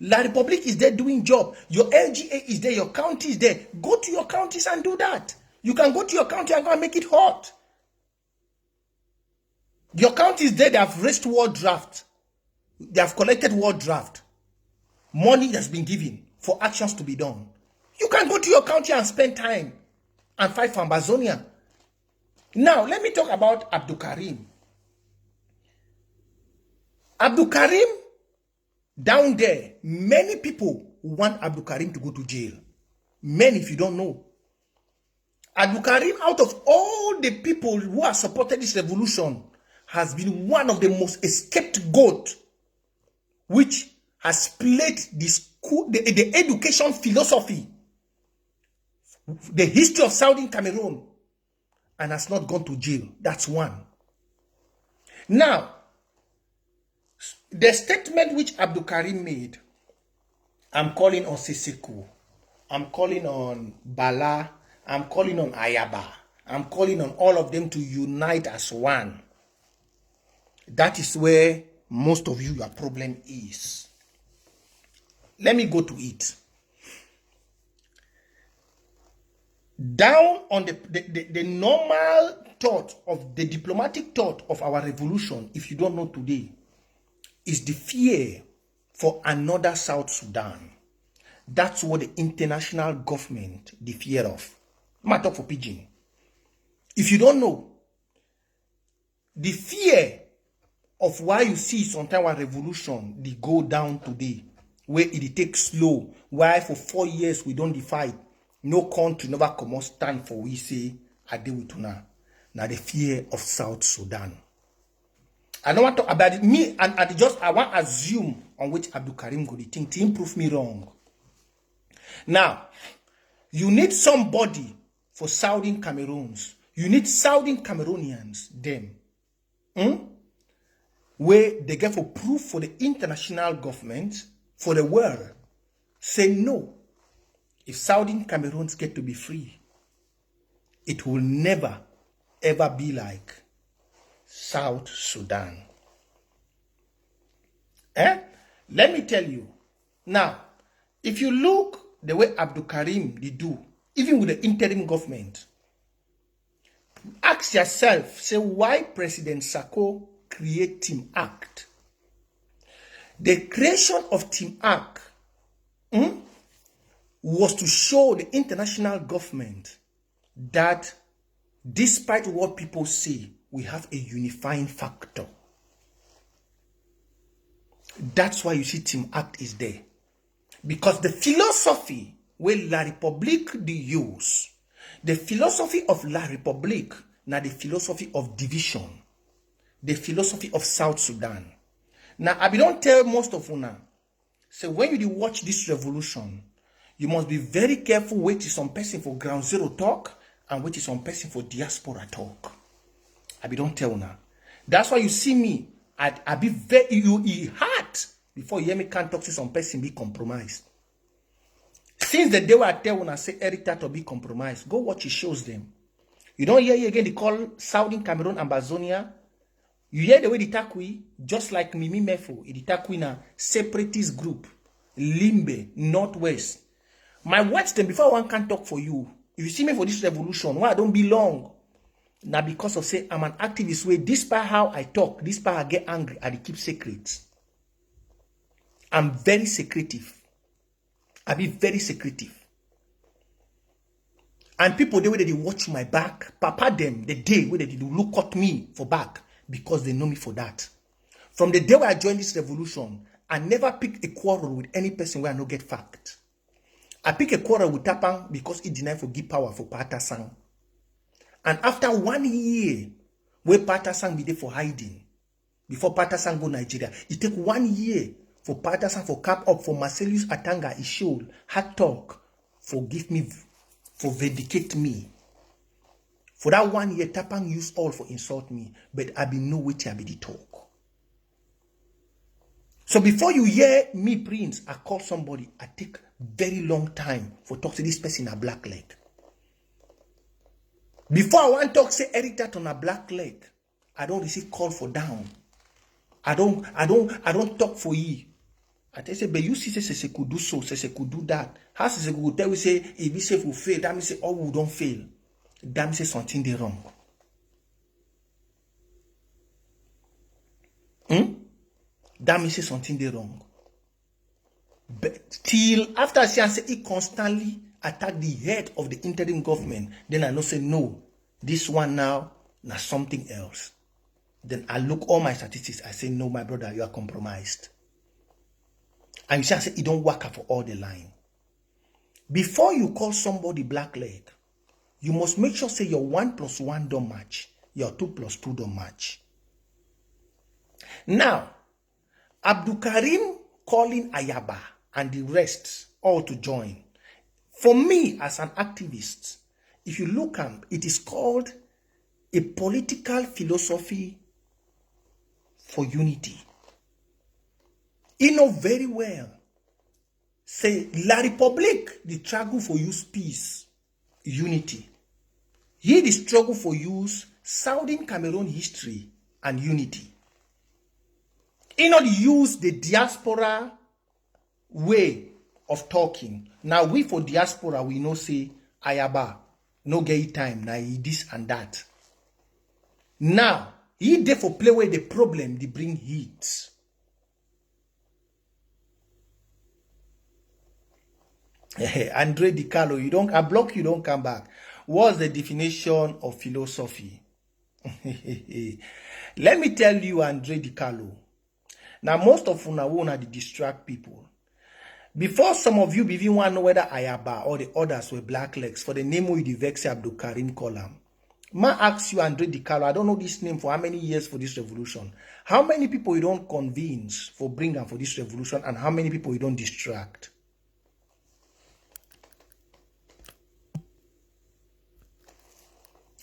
La Republic is there doing job. Your LGA is there. Your county is there. Go to your counties and do that. You can go to your county and go and make it hot. Your county is there. They have raised war draft. They have collected war draft. Money has been given for actions to be done. You can go to your county and spend time and fight for Ambazonian. Now, let me talk about Abdul Karim. Abdul Karim, down there, many people want Abdul Karim to go to jail. Many, if you don't know. Abdul Karim, out of all the people who have supported this revolution, has been one of the most escaped goat, which has played the education philosophy, the history of Southern Cameroon, and has not gone to jail. That's one. Now, the statement which Abdul Karim made, I'm calling on Siseko, I'm calling on Bala, I'm calling on Ayaba, I'm calling on all of them to unite as one. That is where most of you, your problem is. Let me go to it. Down on the normal thought of the diplomatic thought of our revolution, if you don't know today, is the fear for another South Sudan. That's what the international government, the fear of. I'm going to talk for Pidgin. If you don't know, the fear of why you see sometimes our revolution, they go down today, where it takes slow, why for 4 years we don't fight. No country never come out stand for we say, I deal with now. Now the fear of South Sudan. I don't want to talk about it. Me and I want to assume on which Abdul Karim go think to prove me wrong. Now, you need somebody for Southern Cameroons. You need Southern Cameroonians, them. Where they get for proof for the international government, for the world. Say no. If Southern Cameroons get to be free, it will never, ever be like South Sudan. Let me tell you. Now, if you look the way Abdul Karim they do, even with the interim government, ask yourself, say why President Sako create Team Act? The creation of Team Act was to show the international government that despite what people say, we have a unifying factor. That's why you see Team Act is there. Because the philosophy where La Republique they use, the philosophy of La Republique, now the philosophy of division, the philosophy of South Sudan. Now, I don't tell most of you now, so when you watch this revolution, you must be very careful which is some person for ground zero talk and which is some person for diaspora talk. I don't tell now. That's why you see me, I be very hard before you hear me can't talk to some person be compromised. Since the day where I tell when I say Erita to be compromised, go watch it shows them. You don't hear again they call Southern Cameroon Ambazonia. You hear the way the Takwi, just like Mimi Mefo, the Takwi na separatist group, Limbe, Northwest. My words then before one can talk for you. If you see me for this revolution, why I don't belong. Now because of say I'm an activist way, despite how I talk, despite I get angry, I keep secrets. I'm very secretive. I be very secretive. And people, the way they watch my back, papa them, the day where they look at me for back, because they know me for that. From the day where I joined this revolution, I never pick a quarrel with any person where I no get fact. I pick a quarrel with Tapang because he denied for give power for Patasang. And after 1 year, where Patasang be there for hiding, before Patasang go Nigeria, it take 1 year for Patasang for cap up for Marcellus Atanga Ishol, hard talk, forgive me, for vindicate me. For that 1 year, Tapang used all for insult me, but I be no which I be the talk. So before you hear me, Prince, I call somebody, I take very long time for talk to this person a black leg. Before I want to talk, say Eric that on a black leg, I don't receive call for down. I don't talk for ye. I tell you, but you see, say could do so, say could do that. How say could tell we say if we say we fail, that means say oh we don't fail. That means say something they wrong. That means say something they wrong. But till after I say he constantly attack the head of the interim government, then I know say no, this one now something else. Then I look all my statistics. I say no, my brother, you are compromised. And you say it don't work out for all the line. Before you call somebody black leg, you must make sure say your 1 + 1 don't match, your 2 + 2 don't match. Now, Abdul Karim calling Ayaba and the rest all to join. For me, as an activist, if you look at it is called a political philosophy for unity. You know very well. Say, La Republique, the struggle for use peace, unity. Here the struggle for use Southern Cameroon history and unity. You know, use the diaspora way of talking. Now we for diaspora, we know say, Ayaba, no gay time, now this and that. Now, he there for play with the problem, they bring heat. Andre Di Carlo, I block you, don't come back. What's the definition of philosophy? Let me tell you, Andre Di Carlo. Now, most of una wanna distract people. Before some of you even want to know whether Ayaba or the others were black legs, for the name of the Vex Abdul Karim Kolam. Ma ask you, Andre Di Carlo, I don't know this name for how many years for this revolution. How many people you don't convince for bring them for this revolution, and how many people you don't distract?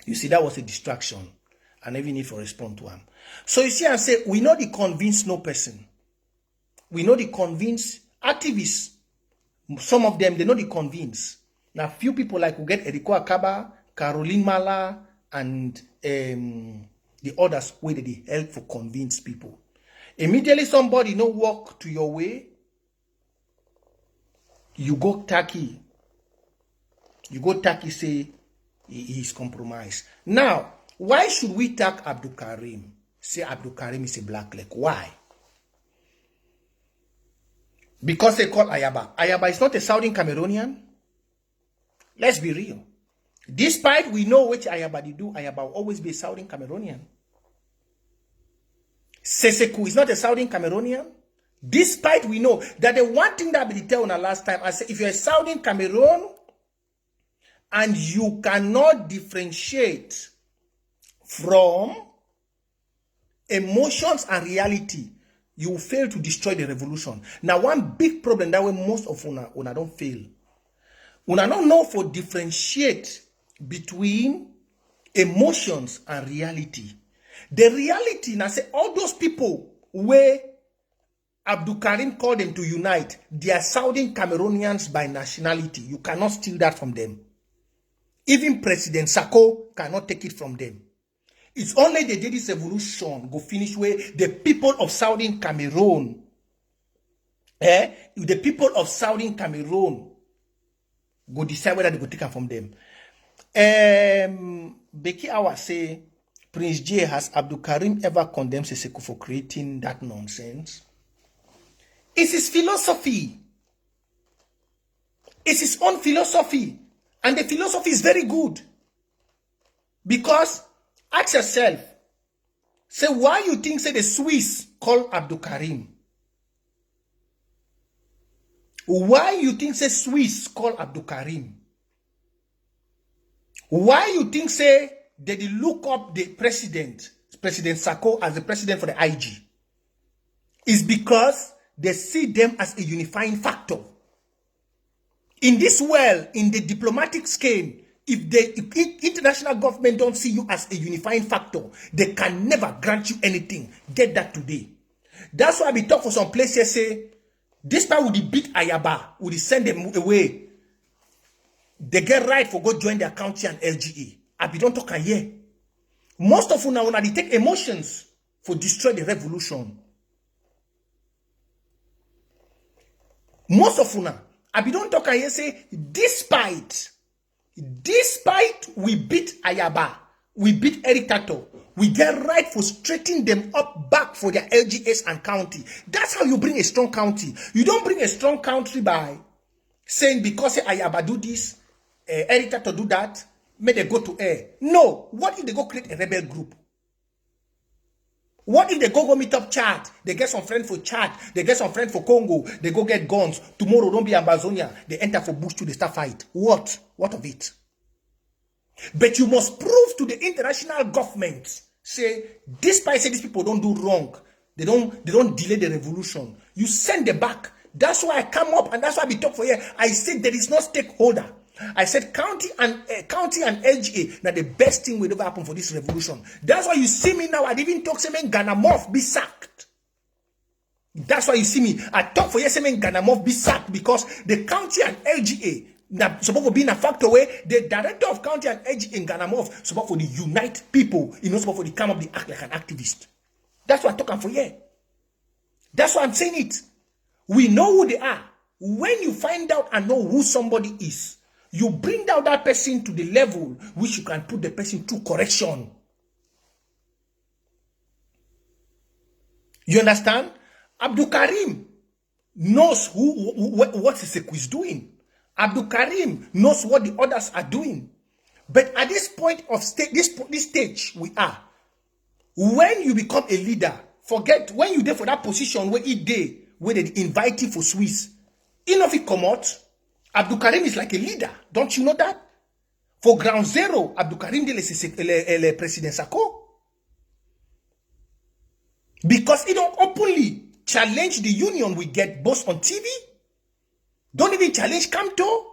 You see, that was a distraction. And even if you respond to him. So you see, I say, we know the convince no person. We know the convince activists. Some of them, they know the convince. Now, few people like we get Eriko Akaba, Caroline Mala, and the others where they help for convince people. Immediately somebody no walk to your way, you go tacky. You go tacky, say, he is compromised. Now, why should we tag Abdul Karim? Say Abdul Karim is a black leg. Why? Because they call Ayaba. Ayaba is not a Southern Cameroonian. Let's be real. Despite we know which Ayaba they do, Ayaba will always be a Southern Cameroonian. Seseku is not a Southern Cameroonian. Despite we know that the one thing that I tell on the last time, I said, if you're a Southern Cameroon, and you cannot differentiate from emotions and reality, you will fail to destroy the revolution. Now, one big problem that way most of una don't fail. Una don't know for differentiate between emotions and reality. The reality, now say all those people where Abdul Karim called them to unite, they are Southern Cameroonians by nationality. You cannot steal that from them. Even President Sako cannot take it from them. It's only they did this revolution go finish where the people of Southern Cameroon, the people of Southern Cameroon go decide whether they go take it from them. Becky Awa say, Prince J, has Abdul Karim ever condemned Seseko for creating that nonsense? It's his philosophy. It's his own philosophy. And the philosophy is very good. Because, ask yourself, say why you think say the Swiss call Abdul Karim? Why you think say Swiss call Abdul Karim? Why you think say they look up the President Sako as the president for the IG? Is because they see them as a unifying factor. In this world, in the diplomatic scale, if the international government don't see you as a unifying factor, they can never grant you anything. Get that today. That's why we talk for some places say, this time would beat Ayaba, would send them away. They get right for go join their county and LGA. I be don't talk here. Most of you now they take emotions for destroy the revolution. Most of you now, I be don't talk here say, despite we beat Ayaba, we beat Eric Tato, we get right for straightening them up back for their LGS and county. That's how you bring a strong county. You don't bring a strong country by saying because Ayaba do this, Eric Tato do that, may they go to air. No. What if they go create a rebel group? What if they go meet up Chad? They get some friend for Chad. They get some friend for Congo. They go get guns. Tomorrow don't be Ambazonian. They enter for bush to the start fight. What? What of it? But you must prove to the international government, say, despite say these people don't do wrong, they don't delay the revolution. You send them back. That's why I come up and that's why we talk for here. I said there is no stakeholder. I said county and LGA now the best thing will ever happen for this revolution. That's why you see me now. I didn't talk saying Ganamov be sacked. That's why you see me. I talk for yes saying Ganamov be sacked because the county and LGA now supposed to be in a factor where the director of county and LGA in Ganamov supposed to unite people. You know supposed to come up the act like an activist. That's what I'm talking for here. That's why I'm saying it. We know who they are. When you find out and know who somebody is, you bring down that person to the level which you can put the person through correction. You understand? Abdul Karim knows what Seseko is doing. Abdul Karim knows what the others are doing. But at this point of this stage we are, when you become a leader, forget when you there for that position where they invite you for Swiss. Enough it come out. Abdul Karim is like a leader. Don't you know that? For ground zero, Abdul Karim le President Sako. Because he don't openly challenge the union we get boss on TV. Don't even challenge Kamto.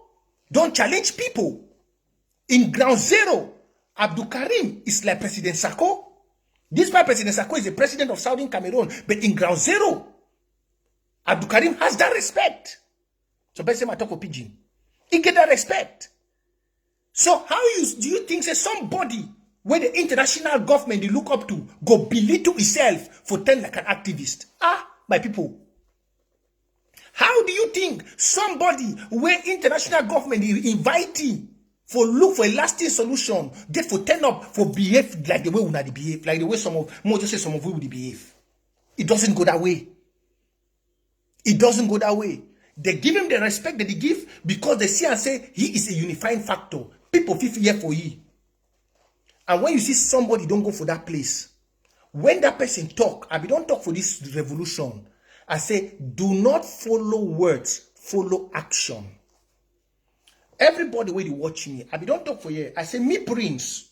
Don't challenge people. In ground zero, Abdul Karim is like President Sako. This why President Sako is the president of Southern Cameroon. But in ground zero, Abdul Karim has that respect. So basically, I talk for pidgin. He get that respect. So how do you think say somebody where the international government they look up to go belittle itself for telling like an activist? My people. How do you think somebody where international government is inviting for look for a lasting solution get for turn up for behave like the way we behave, like the way some of you would behave? It doesn't go that way. It doesn't go that way. They give him the respect that they give because they see and say he is a unifying factor. People feel here for you. And when you see somebody don't go for that place, when that person talk, I don't talk for this revolution. I say, do not follow words, follow action. Everybody when you watch me, I don't talk for you. I say, me Prince,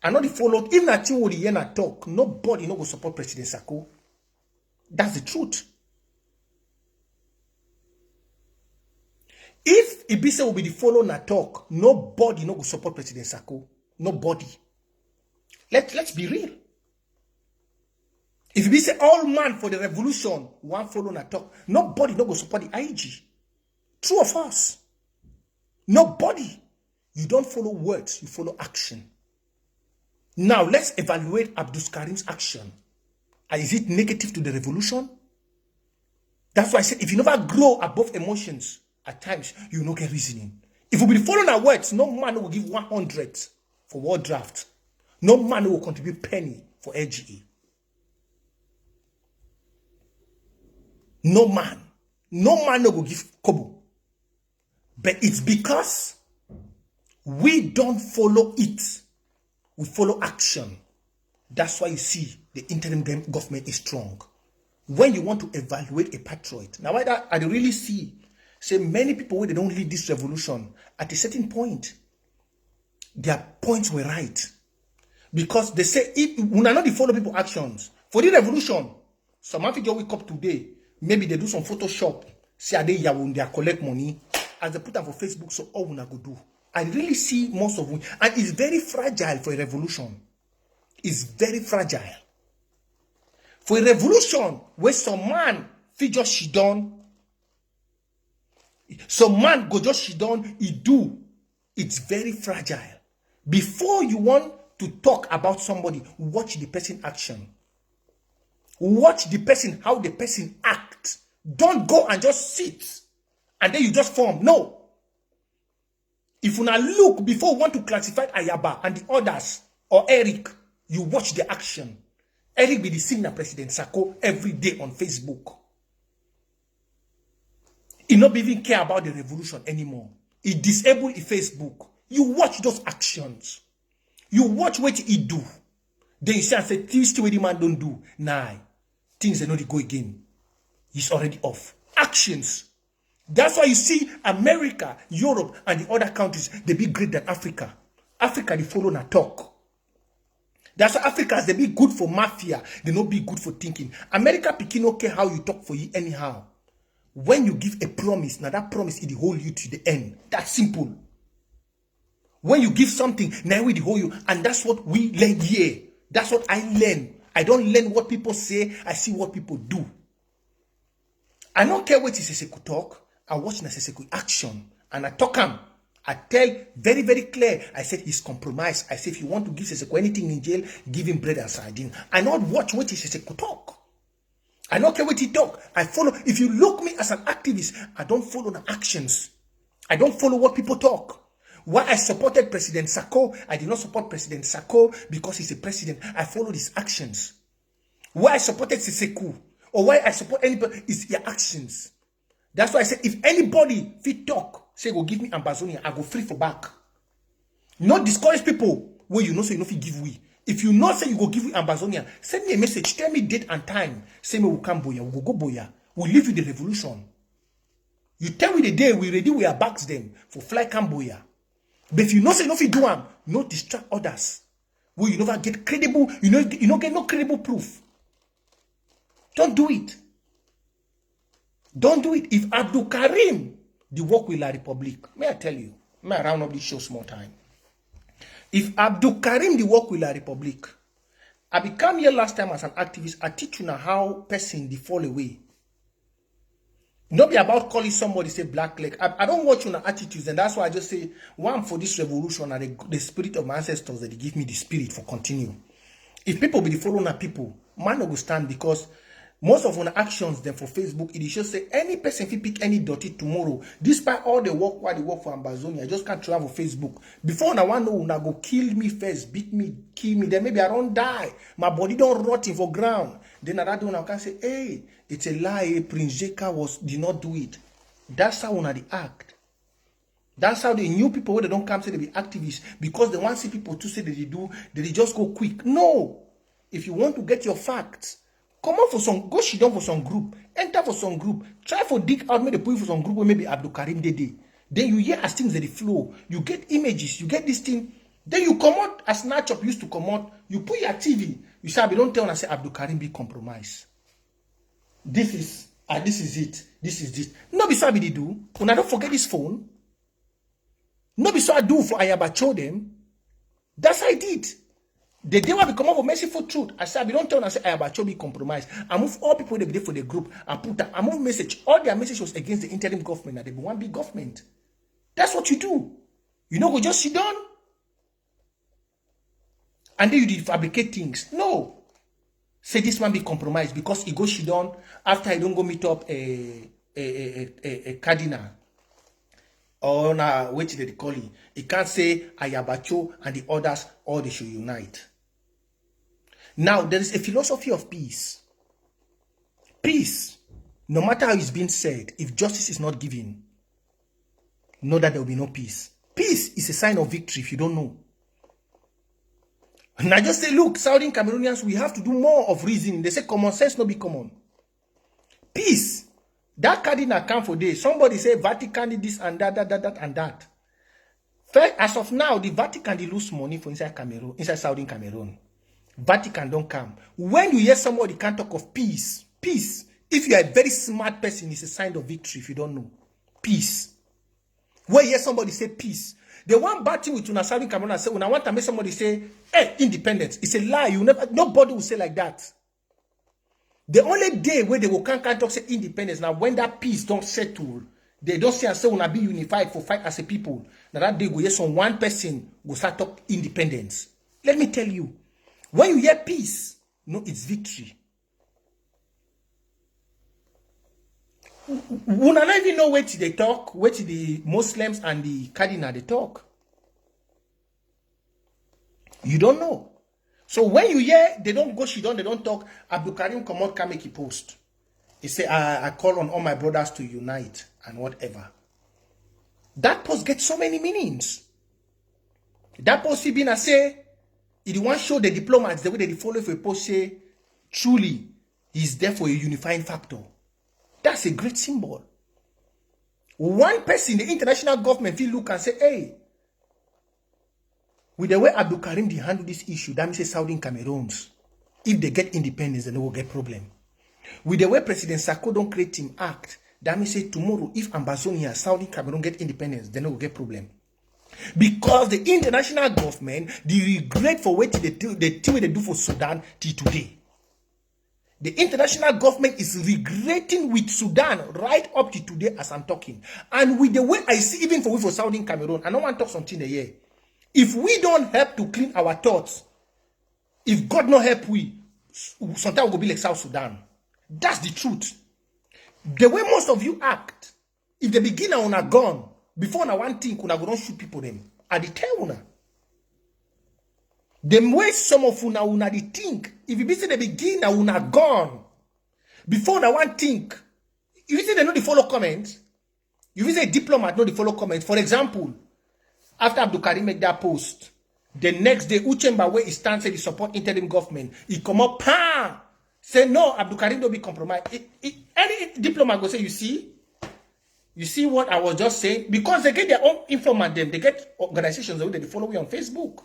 I know the follow. Even I think what the yen talk, nobody no go support President Sako. That's the truth. If Ibise will be the follow na talk, nobody no go support President Sako. Nobody. Let's be real. If Ibise all man for the revolution, one follow na talk, nobody no go support the IG. True of us. Nobody. You don't follow words, you follow action. Now let's evaluate Abdul Karim's action. Is it negative to the revolution? That's why I said if you never grow above emotions, at times, you will not get reasoning. If we be following our words, no man will give 100. for World Draft. No man will contribute penny for LGE. No man. No man will give kobo. But it's because we don't follow it. We follow action. That's why you see the interim government is strong. When you want to evaluate a patriot, now I really see, say many people when they don't lead this revolution, at a certain point, their points were right. Because they say, if we are not follow people actions, for the revolution, some of you wake up today, maybe they do some Photoshop, say they collect money, as they put them for Facebook, so all we go do. I really see most of them, and it's very fragile for a revolution. It's very fragile. For a revolution, where some man fit just she done, some man go just she done, he do. It's very fragile. Before you want to talk about somebody, watch the person action. Watch the person, how the person act. Don't go and just sit and then you just form. No. If you now look before you want to classify Ayaba and the others or Eric, you watch the action. Eric be the senior President Sako every day on Facebook. He not even care about the revolution anymore. He disabled the Facebook. You watch those actions. You watch what he do. Then you say, this what the man don't do. Nah, things are not go again. He's already off. Actions. That's why you see America, Europe, and the other countries, they be greater than Africa. Africa, they follow na talk. That's why Africans, they be good for mafia. They not be good for thinking. America picking okay how you talk for you anyhow. When you give a promise, now that promise it hold you to the end. That's simple. When you give something, now we hold you. And that's what we learn here. That's what I learn. I don't learn what people say. I see what people do. I don't care what Seseku talk. I watch Seseku action. And I talk him. I tell very, very clear. I said he's compromised. I said if you want to give Seseku anything in jail, give him bread and sardine. I not watch what Seseku talk. I don't care what he talk. I follow. If you look me as an activist, I don't follow the actions. I don't follow what people talk. Why I supported President Sako, I did not support President Sako because he's a president. I follow his actions. Why I supported Seseku or why I support anybody is their actions. That's why I said if anybody fit talk, say go give me Ambazonian, I go free for back. Not discourage people where you know say you know fit give we. If you know say you go give me Ambazonian, send me a message, tell me date and time. Say me we come boya, we go boya. We'll leave you the revolution. You tell me the day we ready, we are backs them for fly Cambodia. But if you know say you know fit do them, no distract others. Where you never get credible, you know get no credible proof. Don't do it. Don't do it. If Abdul Karim, the work with La Republic, may I tell you, may I round up this show small time. If Abdul Karim, the work with La Republic, I became here last time as an activist, I teach you now how person they fall away. Not be about calling somebody say black leg. I don't watch your attitudes, and that's why I just say one for this revolution and the spirit of my ancestors that they give me the spirit for continue. If people be the following people, man no go stand because most of our actions then for Facebook, it should say any person if you pick any dirty tomorrow, despite all the work while they work for Ambazonian, I just can't travel for Facebook. Before I want to know, go kill me first, beat me, kill me, then maybe I don't die. My body don't rot in for ground. Then I don't can say, hey, it's a lie. Prince Jeka did not do it. That's how they act. That's how the new people they don't come say they be activists because they want to see people to say that they do, that they just go quick. No. If you want to get your facts, come out for some, go sit down for some group, enter for some group, try for dig out, maybe put you for some group where maybe Abdul Karim Dede. Then you hear as things that they flow, you get images, you get this thing, then you come out as Snatch Up used to come out, you put your TV, you say, don't tell and say Abdul Karim be compromised. This is it, this is it. No be so they do, when I don't forget this phone, no be so I do for Ayaba show them, that's how I did. The day when we come up with merciful truth, I said, I don't tell and say, I about be compromised. I move all people they be there for the group. I move message. All their message was against the interim government. And they be one big government. That's what you do. You know, go just sit down. And then you did fabricate things. No. Say this man be compromised because he go sit down after he don't go meet up a cardinal. or na wait till they call it. He can't say Ayabacho and the others, all they should unite. Now, there is a philosophy of peace. Peace, no matter how it's been said, if justice is not given, know that there will be no peace. Peace is a sign of victory if you don't know. And I just say, look, Southern Cameroonians, we have to do more of reasoning. They say common sense no be common. Peace. That cardinal come for days. Somebody say Vatican did this and that and that. First, as of now, the Vatican they lose money for inside Cameroon, inside Southern Cameroon. Vatican don't come. When you hear somebody can't talk of peace, peace, if you are a very smart person, it's a sign of victory if you don't know. Peace. When you hear somebody say peace, the one bad thing with Southern Cameroon, I say, when I want to make somebody say, hey, independence, it's a lie. You never, nobody will say like that. The only day where they will can't talk say independence, now when that peace don't settle, they don't say and say when be unified for fight as a people. Now that day go yes on one person will start talk independence. Let me tell you, when you hear peace, no, it's victory. We don't even know where they talk, where the Muslims and the cardinal they talk. You don't know. So when you hear they don't go, they don't talk, Abdul Karim come out, can make a post. He say, I call on all my brothers to unite and whatever. That post gets so many meanings. That post he been a say, it want show the diplomats the way they follow for a post say, truly, he's there for a unifying factor. That's a great symbol. One person, the international government, will look and say, hey, with the way Abdul Karim they handle this issue, that means Southern Cameroons, if they get independence, then they will get problem. With the way President Sako don't create him act, that means tomorrow, if Ambazonian, Southern Cameroon get independence, then they will get problem. Because the international government, they regret for what they do for Sudan till today. The international government is regretting with Sudan right up to today as I'm talking. And with the way I see, even for Southern Cameroon, I don't want to talk something here. If we don't help to clean our thoughts, if God not help we, sometimes we'll be like South Sudan. That's the truth. The way most of you act, if the beginner on a gun, before na one thing, una go don't shoot people them. I dey tell una. The way some of una dey think, if you be say the beginner una gun, before na one thing, if you say they know the follow comments, if you say diplomat know the follow comments, for example, after Abdul Karim make that post, the next day, Uchemba where he stands say the support interim government, he come up, say no, Abdul Karim don't be compromised. Any diplomat go say, you see what I was just saying? Because they get their own informant them, they get organizations the way they follow me on Facebook.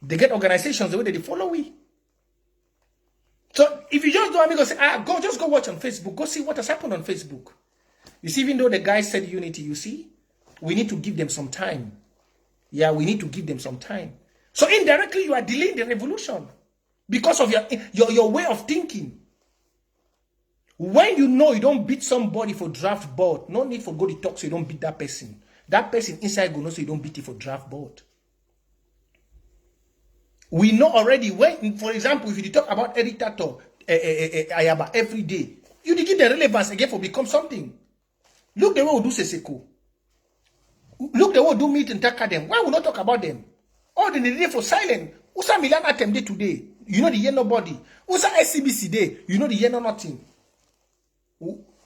They get organizations the way they follow me. So if you just don't go say, just go watch on Facebook, go see what has happened on Facebook. You see, even though the guy said unity, you see, we need to give them some time. Yeah, we need to give them some time. So indirectly, you are delaying the revolution because of your way of thinking. When you know you don't beat somebody for draft board, no need for go to talk so you don't beat that person. That person inside go know so you don't beat it for draft board. We know already when, for example, if you talk about Editator Ayaba every day, you give the relevance again for become something. Look the way we do Seseko. Look the way we do meet and taka them. Why we not talk about them? All the day for silent. Usa Milan Atem day today. You know the year nobody. Usa SCBC day. You know the year no nothing.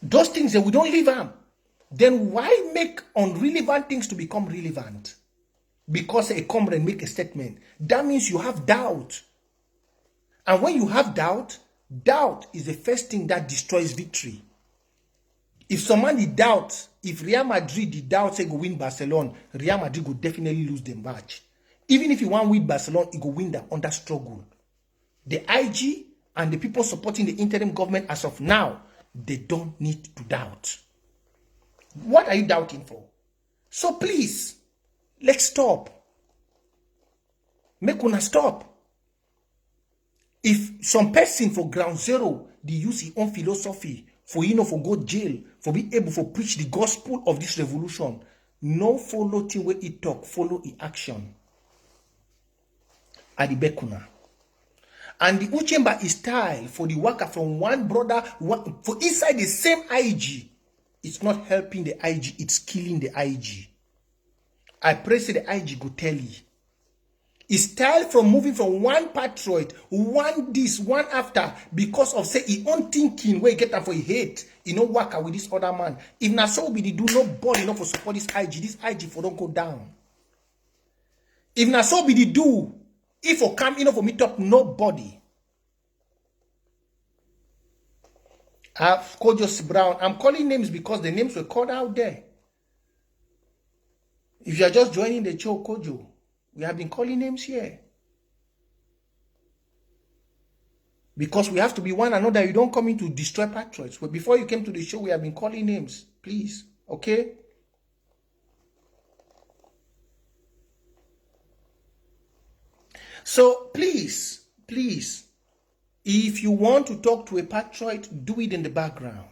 Those things that we don't leave them. Then why make irrelevant things to become relevant? Because a comrade make a statement. That means you have doubt. And when you have doubt, doubt is the first thing that destroys victory. If somebody doubts, if Real Madrid the doubt say go win Barcelona, Real Madrid will definitely lose the match. Even if you want to win Barcelona, it will win them under struggle. The IG and the people supporting the interim government as of now, they don't need to doubt. What are you doubting for? So please, let's stop. Make una stop. If some person for ground zero, they use his own philosophy for for go jail, for be able to preach the gospel of this revolution, no follow thing where he talk, follow the action. Adibekuna. And the Uchemba is style for the worker from one brother for inside the same IG. It's not helping the IG, it's killing the IG. I pray say the IG go tell you. It's tired from moving from one patriot, one this, one after, because of say he own thinking where he get that for he hate. He no work out with this other man. If na so be do nobody enough for support this IG for don't go down. If na so be do, if for come enough for meet up nobody. Kojo Brown. I'm calling names because the names were called out there. If you are just joining the show, Kojo, we have been calling names here. Because we have to be one another. You don't come in to destroy patriots. But before you came to the show, we have been calling names. Please. Okay? So, please, if you want to talk to a patriot, do it in the background.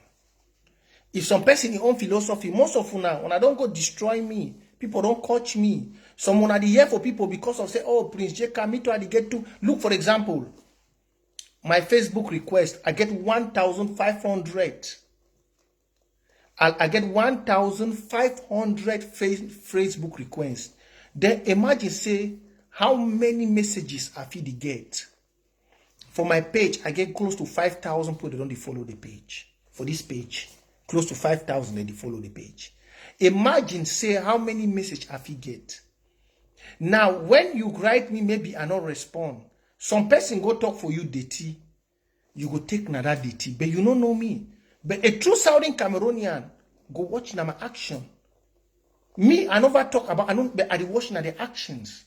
If some person in own philosophy, most of you now, when I don't go destroy me, people don't coach me. Someone are here for people because of say, oh, Prince J. me to get to. Look, for example, my Facebook request, I get 1,500. I get 1,500 Facebook requests. Then imagine, say, how many messages I feel get. For my page, I get close to 5,000 people that don't follow the page. For this page, close to 5,000 that they follow the page. Imagine, say, how many messages I feel get. Now, when you write me, maybe I not respond. Some person go talk for you, DT. You go take another DT, but you don't know me. But a true Southern Cameroonian, go watch my action. Me, I never talk about, but I watching the actions.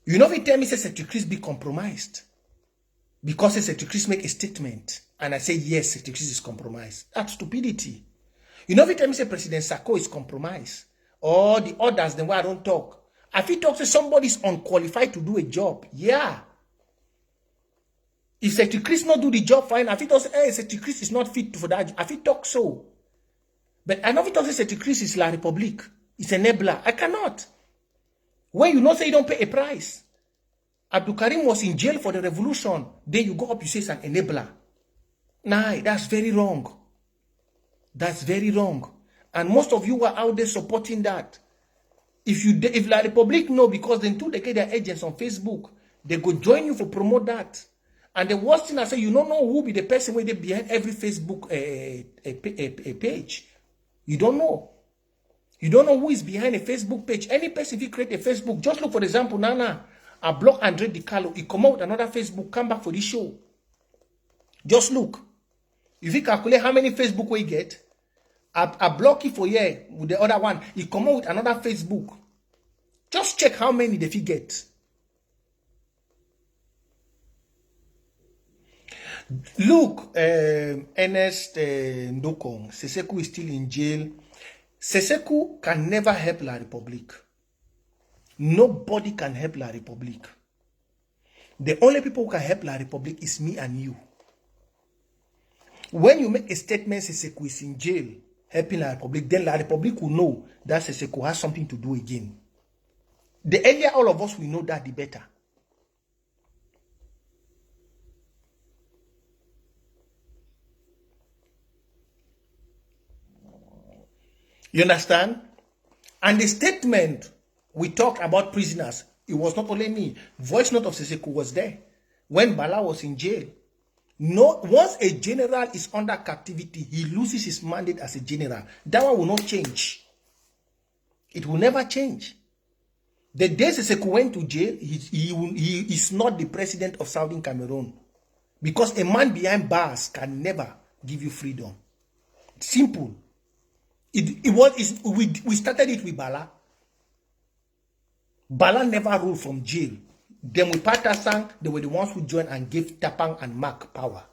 You know, if you tell me, say, Secretary be compromised. Because Secretary make a statement, and I say, yes, Secretary is compromised. That's stupidity. You know, if you tell me, say, President Sako is compromised, or the others, then why I don't talk. If you talk to somebody is unqualified to do a job, yeah. If Secretary not do the job, fine. If he talk say, hey, Secretary is not fit for that, if he talk so. But I know if he talk say Secretary is La Republique, it's an enabler. I cannot. When you know say you don't pay a price. Abdul Karim was in jail for the revolution. Then you go up, you say it's an enabler. Nah, that's very wrong. That's very wrong. And most of you were out there supporting that. If La Republique know, because then too they get their agents on Facebook, they go join you for promote that. And the worst thing I say, you don't know who be the person where they behind every Facebook a page. You don't know. You don't know who is behind a Facebook page. Any person, if you create a Facebook, just look, for example, Nana, I block Andre DiCarlo. He come out with another Facebook, come back for this show. Just look. If you calculate how many Facebook we get, I block it for here with the other one. He come out with another Facebook. Just check how many they get. Look, Ernest Ndokong, Seseku is still in jail. Seseku can never help La Republique. Nobody can help La Republique. The only people who can help La Republique is me and you. When you make a statement, Seseku is in jail, helping La Republique, then La Republique will know that Seseku has something to do again. The earlier all of us will know that, the better. You understand? And the statement we talked about prisoners, it was not only me. Voice note of Seseku was there when Bala was in jail. No, once a general is under captivity, he loses his mandate as a general. That one will not change. It will never change. The day Seseku went to jail, he is not the president of Southern Cameroon. Because a man behind bars can never give you freedom. Simple. We started it with Bala. Bala never ruled from jail. Then with Patasang, they were the ones who joined and gave Tapang and Mark power.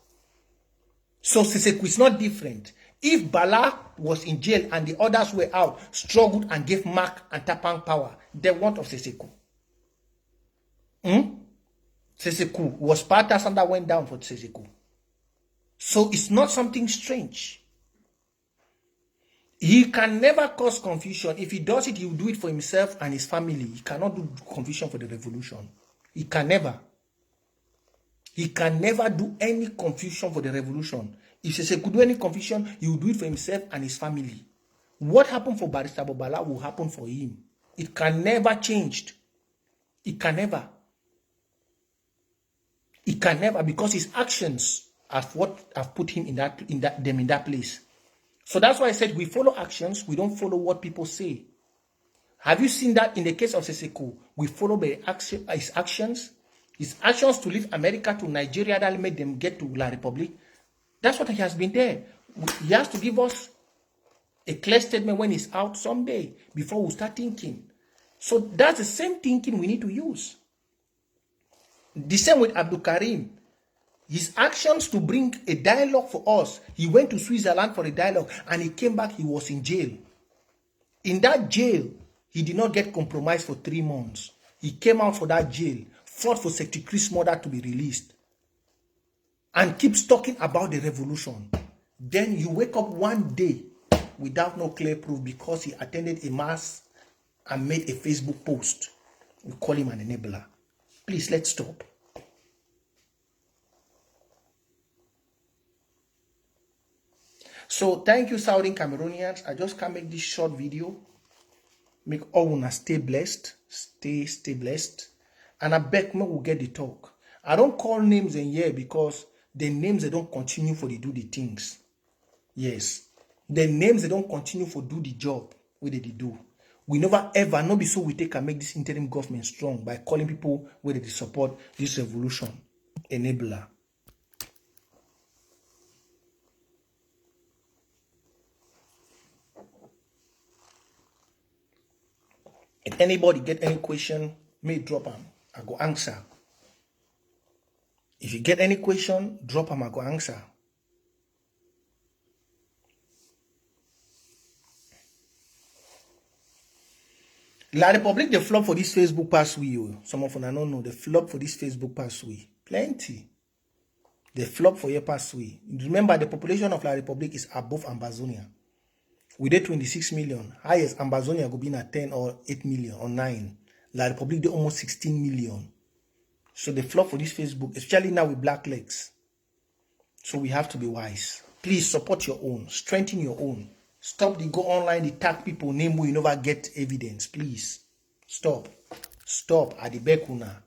So Seseku is not different. If Bala was in jail and the others were out, struggled and gave Mark and Tapang power, they want of Seseku. Seseku was Patasang that went down for Seseku. So it's not something strange. He can never cause confusion. If he does it, he will do it for himself and his family. He cannot do confusion for the revolution. He can never. He can never do any confusion for the revolution. If Sese could do any confusion, he will do it for himself and his family. What happened for Barrister Bobala will happen for him. It can never change. It can never. It can never, because his actions are what have put him in that place. So that's why I said we follow actions, we don't follow what people say. Have you seen that in the case of Seseko? We follow his actions. His actions to leave America to Nigeria that made them get to La Republic. That's what he has been there. He has to give us a clear statement when he's out someday before we start thinking. So that's the same thinking we need to use. The same with Abdul Karim. His actions to bring a dialogue for us. He went to Switzerland for a dialogue and he came back, he was in jail. In that jail, he did not get compromised for 3 months. He came out for that jail, fought for Secretary Chris' mother to be released, and keeps talking about the revolution. Then you wake up one day without no clear proof because he attended a mass and made a Facebook post. We call him an enabler. Please, let's stop. So, thank you, Southern Cameroonians. I just can make this short video. Make all una stay blessed. Stay blessed. And I beg me will get the talk. I don't call names in here because the names they don't continue for they do the things. Yes. The names they don't continue for do the job where they do. We never ever not be so we take and make this interim government strong by calling people where they support this revolution. Enabler. If anybody get any question, may drop them. I go answer. If you get any question, drop them. I go answer. La Republic, they flop for this Facebook pass we. Some of them don't know. They flop for this Facebook pass we. Plenty. They flop for your pass we. Remember, the population of La Republic is above Ambazonian. We did 26 million. Highest Ambazonia go be at 10 or 8 million or 9. La Republic they almost 16 million. So they flop for this Facebook, especially now with black legs. So we have to be wise. Please support your own. Strengthen your own. Stop the go online, the tag people, name where you never get evidence. Please. Stop. Stop at the Bekuna.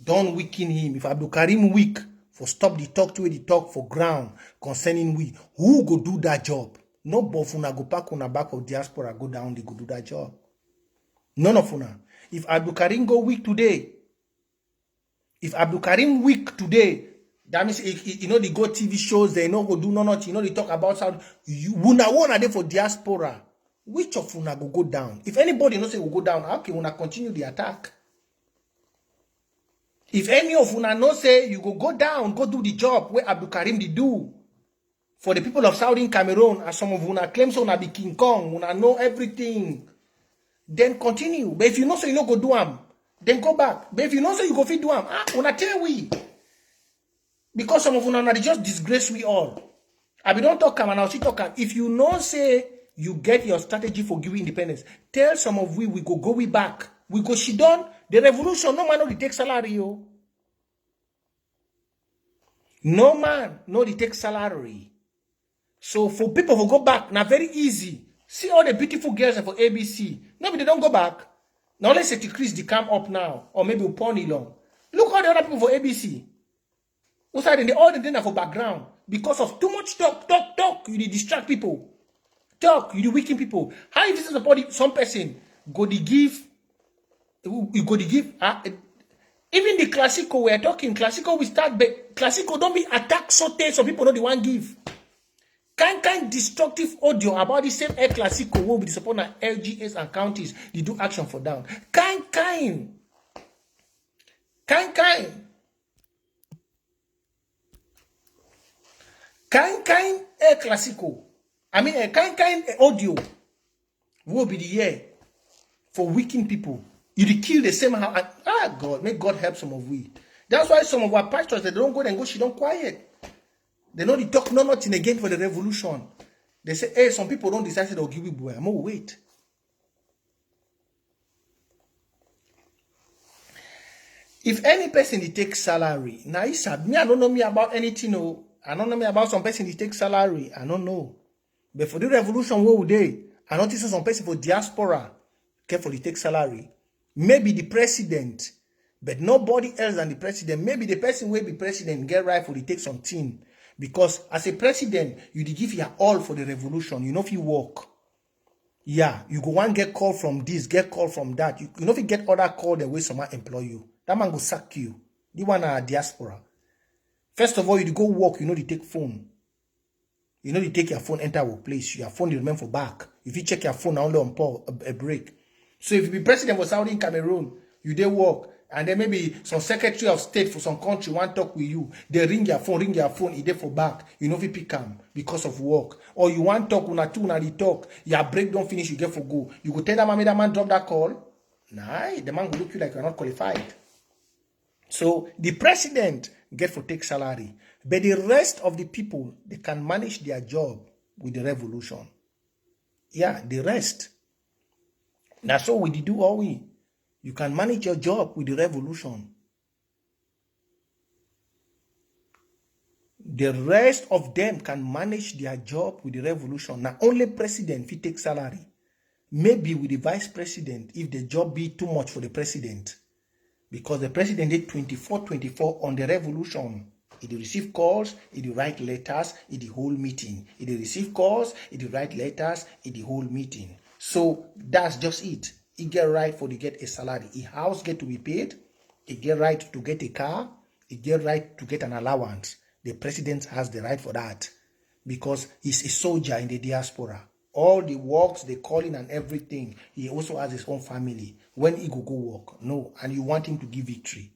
Don't weaken him. If Abdul Karim weak, for stop the talk to the talk for ground concerning we, who go do that job? No bofuna go pack on a back of diaspora, go down, they go do that job. None of una. If Abdul Karim go weak today, that means, you know, they go TV shows, they know go do nothing, you know, they talk about how you wanna there for diaspora. Which of una go down? If anybody knows say will go down, okay, una continue the attack. If any of una know say you go down, go do the job where Abdul Karim did do for the people of Southern Cameroon, as some of una claim so una be King Kong, una know everything, then continue. But if you know say you no go do am, then go back. But if you know say you go fit do am, una tell we. Because some of una just disgrace we all. I be don't talk am and I'll see talk am. If you know say you get your strategy for giving independence, tell some of we go we back. We go she done the revolution. No man no dey take salary yo. No man no dey take salary. So for people who go back, now very easy. See all the beautiful girls for ABC. Maybe they don't go back. Now let's say to Chris the come up now, or maybe Pony long. Look all the other people for ABC. They all the dinner for background because of too much talk. You distract people. Talk, you weaken people. How if this is support some person go the give? You go the give. Even the classical we are talking. Classical we start, but classical don't be attack sote so people know the one give. Kind destructive audio about the same air classical will be support na LGS and counties. They do action for down. Kind air classical. I mean a kind audio will be the year for weakening people. You kill the same how God, may God help some of we. That's why some of our pastors they don't go and go, she don't quiet. They know they talk nothing again for the revolution. They say, hey, some people don't decide they'll give you boy. I'm gonna wait. If any person they take salary, now me, I don't know me about anything. No, I don't know me about some person they take salary. I don't know. But for the revolution, where would they? I notice some person for diaspora carefully take salary. Maybe the president, but nobody else than the president. Maybe the person will be president get right for the take something. Because as a president, you give your all for the revolution. You know if you work. Yeah, you go one get call from this, get call from that. You know if you get other call the way someone employ you. That man go sack you. The one are diaspora. First of all, you go work, you know they take phone. You know they take your phone, enter workplace. Your phone you remember for back. If you check your phone only on a break. So if you be president for Saudi in Cameroon, you dey work, and then maybe some secretary of state for some country want talk with you. They ring your phone, he dey for back. You know if you pick them because of work. Or you want talk, una two, una talk, your break don't finish, you get for go. You go tell that man drop that call. Nah, the man will look you like you're not qualified. So the president get for take salary. But the rest of the people, they can manage their job with the revolution. Yeah, the rest. That's all we do, all we. You can manage your job with the revolution. The rest of them can manage their job with the revolution. Now, only president if he take salary. Maybe with the vice president, if the job be too much for the president. Because the president did 24 on the revolution. He receive calls, he write letters, he the whole meeting. He receive calls, he write letters, he the whole meeting. So that's just it. He get right for to get a salary. His house get to be paid. He get right to get a car. He get right to get an allowance. The president has the right for that. Because he's a soldier in the diaspora. All the works, the calling and everything. He also has his own family. When he go work. No. And you want him to give victory.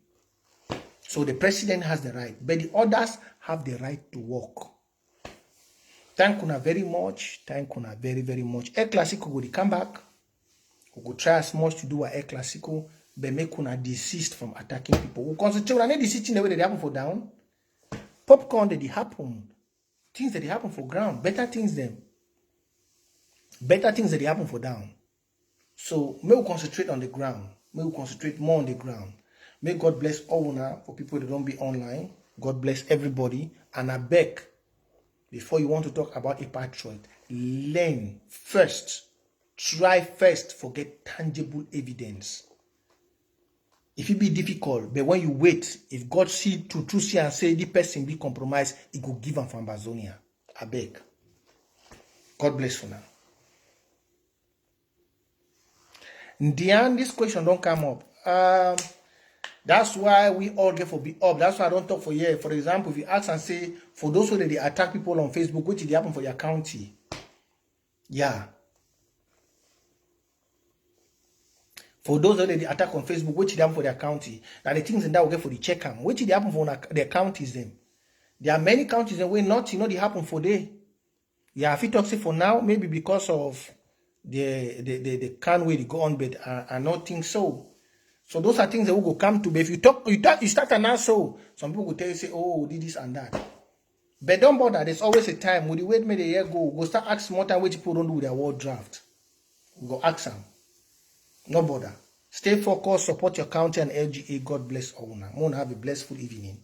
So the president has the right. But the others have the right to work. Thank you very much. Thank you very, very much. Air Classico will come back. We will try as much to do our Air Classico. But make una desist from attacking people. We concentrate on the sitting the way that they happen for down. Popcorn that they happen. Things that they happen for ground. Better things them. Better things that they happen for down. So may we concentrate on the ground. May we concentrate more on the ground. May God bless all now for people that don't be online. God bless everybody. And I beg, before you want to talk about a patriot, learn first. Try first for get tangible evidence. If it be difficult, but when you wait, if God see to see and say the person be compromised, he go give him from Ambazonian. I beg. God bless you now. Diane, this question don't come up. That's why we all get for be up. That's why I don't talk for here. For example, if you ask and say, for those who they attack people on Facebook, which did happen for your county? Yeah. For those who they attack on Facebook, which did happen for their county? Now the things in that will get for the check them. Which did happen for their counties them? There are many counties and way not, they happen for they. Yeah, if you talk say for now, maybe because of the can't way to go on, but I not think so. So those are things that will go come to. But if you start and so some people will tell you, say, oh, did this and that. But don't bother. There's always a time. When the wait made a year go start asking more time what people don't do with their world draft. Go ask them. No bother. Stay focused. Support your county and LGA. God bless all now. Have a blessed evening.